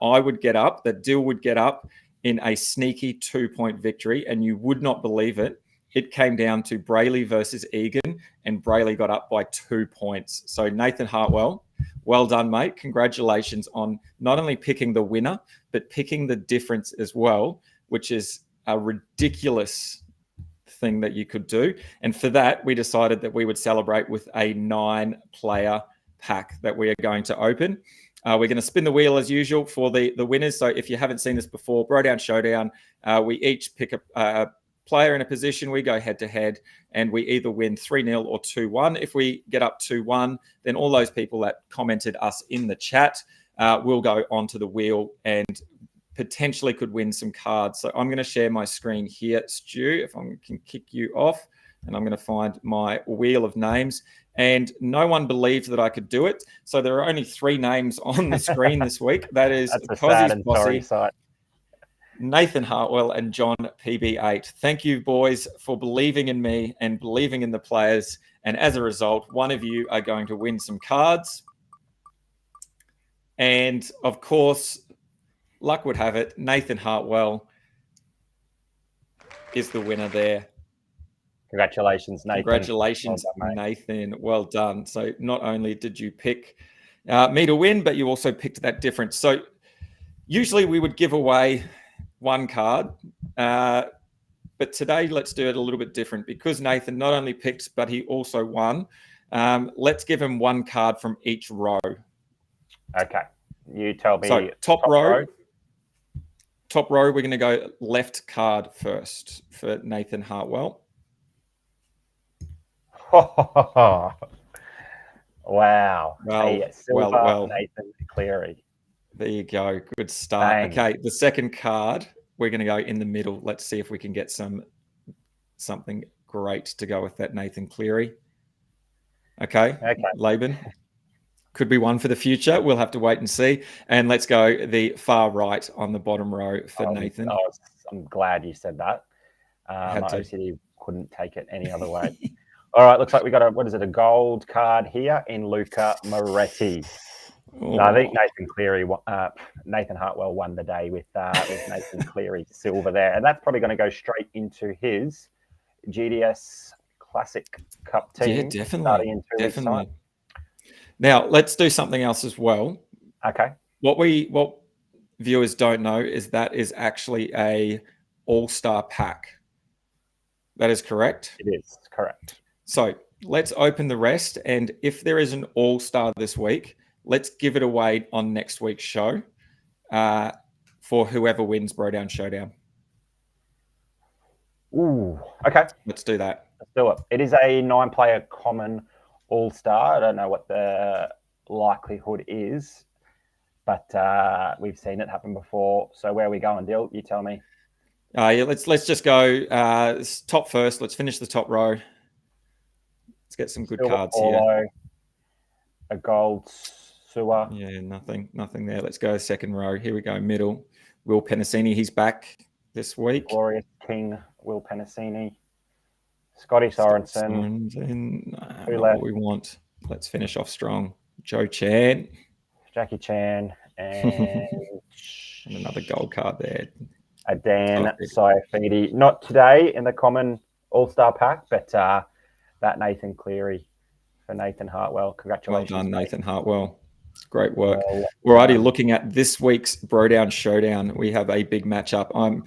Dill would get up in a sneaky 2-point victory, and you would not believe it. It came down to Brayley versus Egan, and Brayley got up by 2 points. So Nathan Hartwell, well done, mate. Congratulations on not only picking the winner, but picking the difference as well, which is a ridiculous thing that you could do. And for that, we decided that we would celebrate with a 9-player pack that we are going to open. We're going to spin the wheel as usual for the winners. So if you haven't seen this before, Bro Down Showdown, we each pick a player in a position. We go head to head and we either win 3-0 or 2-1. If we get up 2-1, then all those people that commented us in the chat will go onto the wheel and potentially could win some cards. So I'm going to share my screen here, Stu, if I can kick you off, and I'm going to find my wheel of names. And no one believed that I could do it. So there are only 3 names on the screen this week. That is Cozzy's Bossy, Nathan Hartwell, and John PB8. Thank you, boys, for believing in me and believing in the players. And as a result, one of you are going to win some cards. And of course, luck would have it, Nathan Hartwell is the winner there. Congratulations, Nathan. Congratulations, well done, Nathan. Well done. So not only did you pick me to win, but you also picked that difference. So usually we would give away 1 card, but today let's do it a little bit different because Nathan not only picked, but he also won. Let's give him 1 card from each row. Okay. You tell me. So top row. Top row, we're going to go left card first for Nathan Hartwell. Wow. Well, Nathan Cleary. There you go. Good start. Dang. Okay, the second card, we're going to go in the middle. Let's see if we can get something great to go with that Nathan Cleary. Okay. Laban. Could be one for the future. We'll have to wait and see. And let's go the far right on the bottom row for Nathan. I'm glad you said that. My OCD couldn't take it any other way. All right, looks like we got a gold card here in Luca Moretti. No, I think Nathan Hartwell won the day with Nathan Cleary silver there. And that's probably going to go straight into his GDS Classic Cup team. Yeah, definitely. Now, let's do something else as well. Okay. What viewers don't know is that is actually a all-star pack. That is correct? It is correct. So let's open the rest. And if there is an all-star this week, let's give it away on next week's show for whoever wins Bro Down Showdown. Ooh, okay. Let's do that. Let's do it. It is a 9-player common all-star. I don't know what the likelihood is, but we've seen it happen before. So where are we going, Dill? You tell me. Yeah, let's just go top first. Let's finish the top row. Let's get some good Silver cards Paulo, here. a gold sewer. Yeah, nothing there. Let's go second row. Here we go, middle. Will Penasini, he's back this week. Glorious King, Will Penasini. Scotty Sorensen. Not what we want. Let's finish off strong. Joe Chan. Jackie Chan. And, and another gold card there. A Dan Saifidi. Not today in the common all-star pack, but that Nathan Cleary for Nathan Hartwell. Congratulations. Well done, Nathan Hartwell. Great work. Alrighty, looking at this week's Bro Down Showdown, we have a big matchup. I'm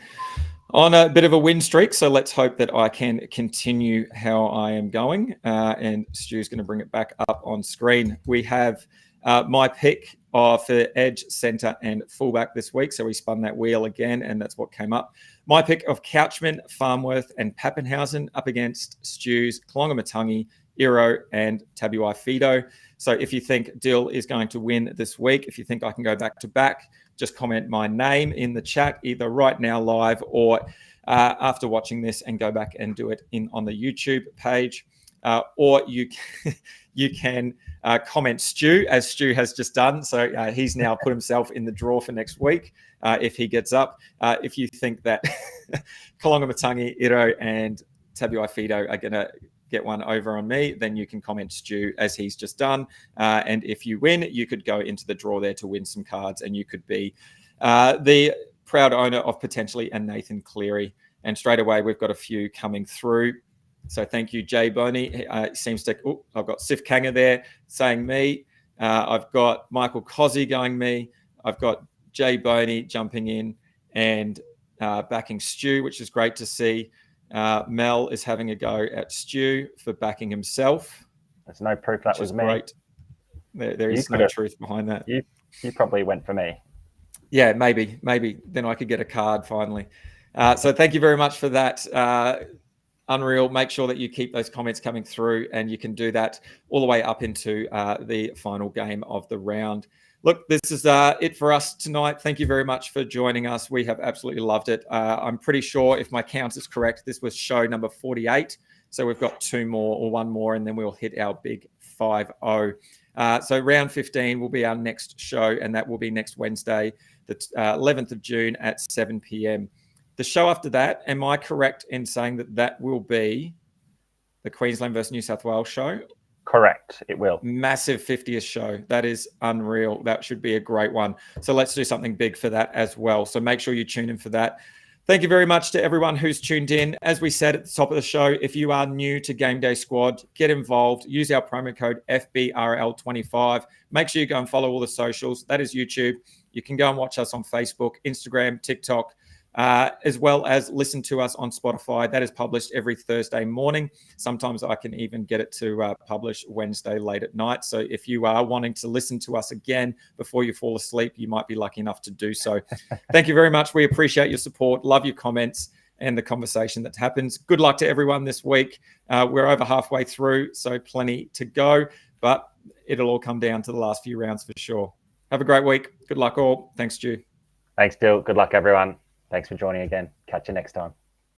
on a bit of a win streak, so let's hope that I can continue how I am going. And Stu's going to bring it back up on screen. We have my pick for edge, centre, and fullback this week. So we spun that wheel again, and that's what came up. My pick of Couchman, Farmworth, and Pappenhausen up against Stu's Kalongamatangi, Iro, and Tabuai Fido. So if you think Dill is going to win this week, if you think I can go back to back, just comment my name in the chat, either right now live or after watching this, and go back and do it on the YouTube page. Or you can comment Stu, as Stu has just done. So he's now put himself in the draw for next week if he gets up. If you think that Kalongamatangi, Iro, and Tabuai Fido are going to get one over on me, then you can comment Stu as he's just done. And if you win, you could go into the draw there to win some cards, and you could be the proud owner of potentially a Nathan Cleary. And straight away, we've got a few coming through. So thank you, Jay Boney. Seems to. I've got Sif Kanga there saying me. I've got Michael Cozzy going me. I've got Jay Boney jumping in and backing Stu, which is great to see. Mel is having a go at Stu for backing himself. There's no proof that was me. Great. There is no truth behind that. You probably went for me. Yeah, maybe. Then I could get a card finally. So thank you very much for that. Unreal. Make sure that you keep those comments coming through, and you can do that all the way up into the final game of the round. Look, this is it for us tonight. Thank you very much for joining us. We have absolutely loved it. I'm pretty sure, if my count is correct, this was show number 48. So we've got two more or one more, and then we'll hit our big 5-0. So round 15 will be our next show, and that will be next Wednesday, the 11th of June at 7 p.m. The show after that, am I correct in saying that will be the Queensland versus New South Wales show? Correct, it will. Massive 50th show. That is unreal. That should be a great one. So let's do something big for that as well. So make sure you tune in for that. Thank you very much to everyone who's tuned in. As we said at the top of the show, if you are new to Game Day Squad, get involved. Use our promo code FBRL25. Make sure you go and follow all the socials. That is YouTube. You can go and watch us on Facebook, Instagram, TikTok, as well as listen to us on Spotify. That is published every Thursday morning. Sometimes I can even get it to publish Wednesday late at night. So if you are wanting to listen to us again before you fall asleep, you might be lucky enough to do so. Thank you very much. We appreciate your support. Love your comments and the conversation that happens. Good luck to everyone this week. We're over halfway through, so plenty to go, but it'll all come down to the last few rounds for sure. Have a great week. Good luck all. Thanks, Stu. Thanks, Dill. Good luck, everyone. Thanks for joining again. Catch you next time.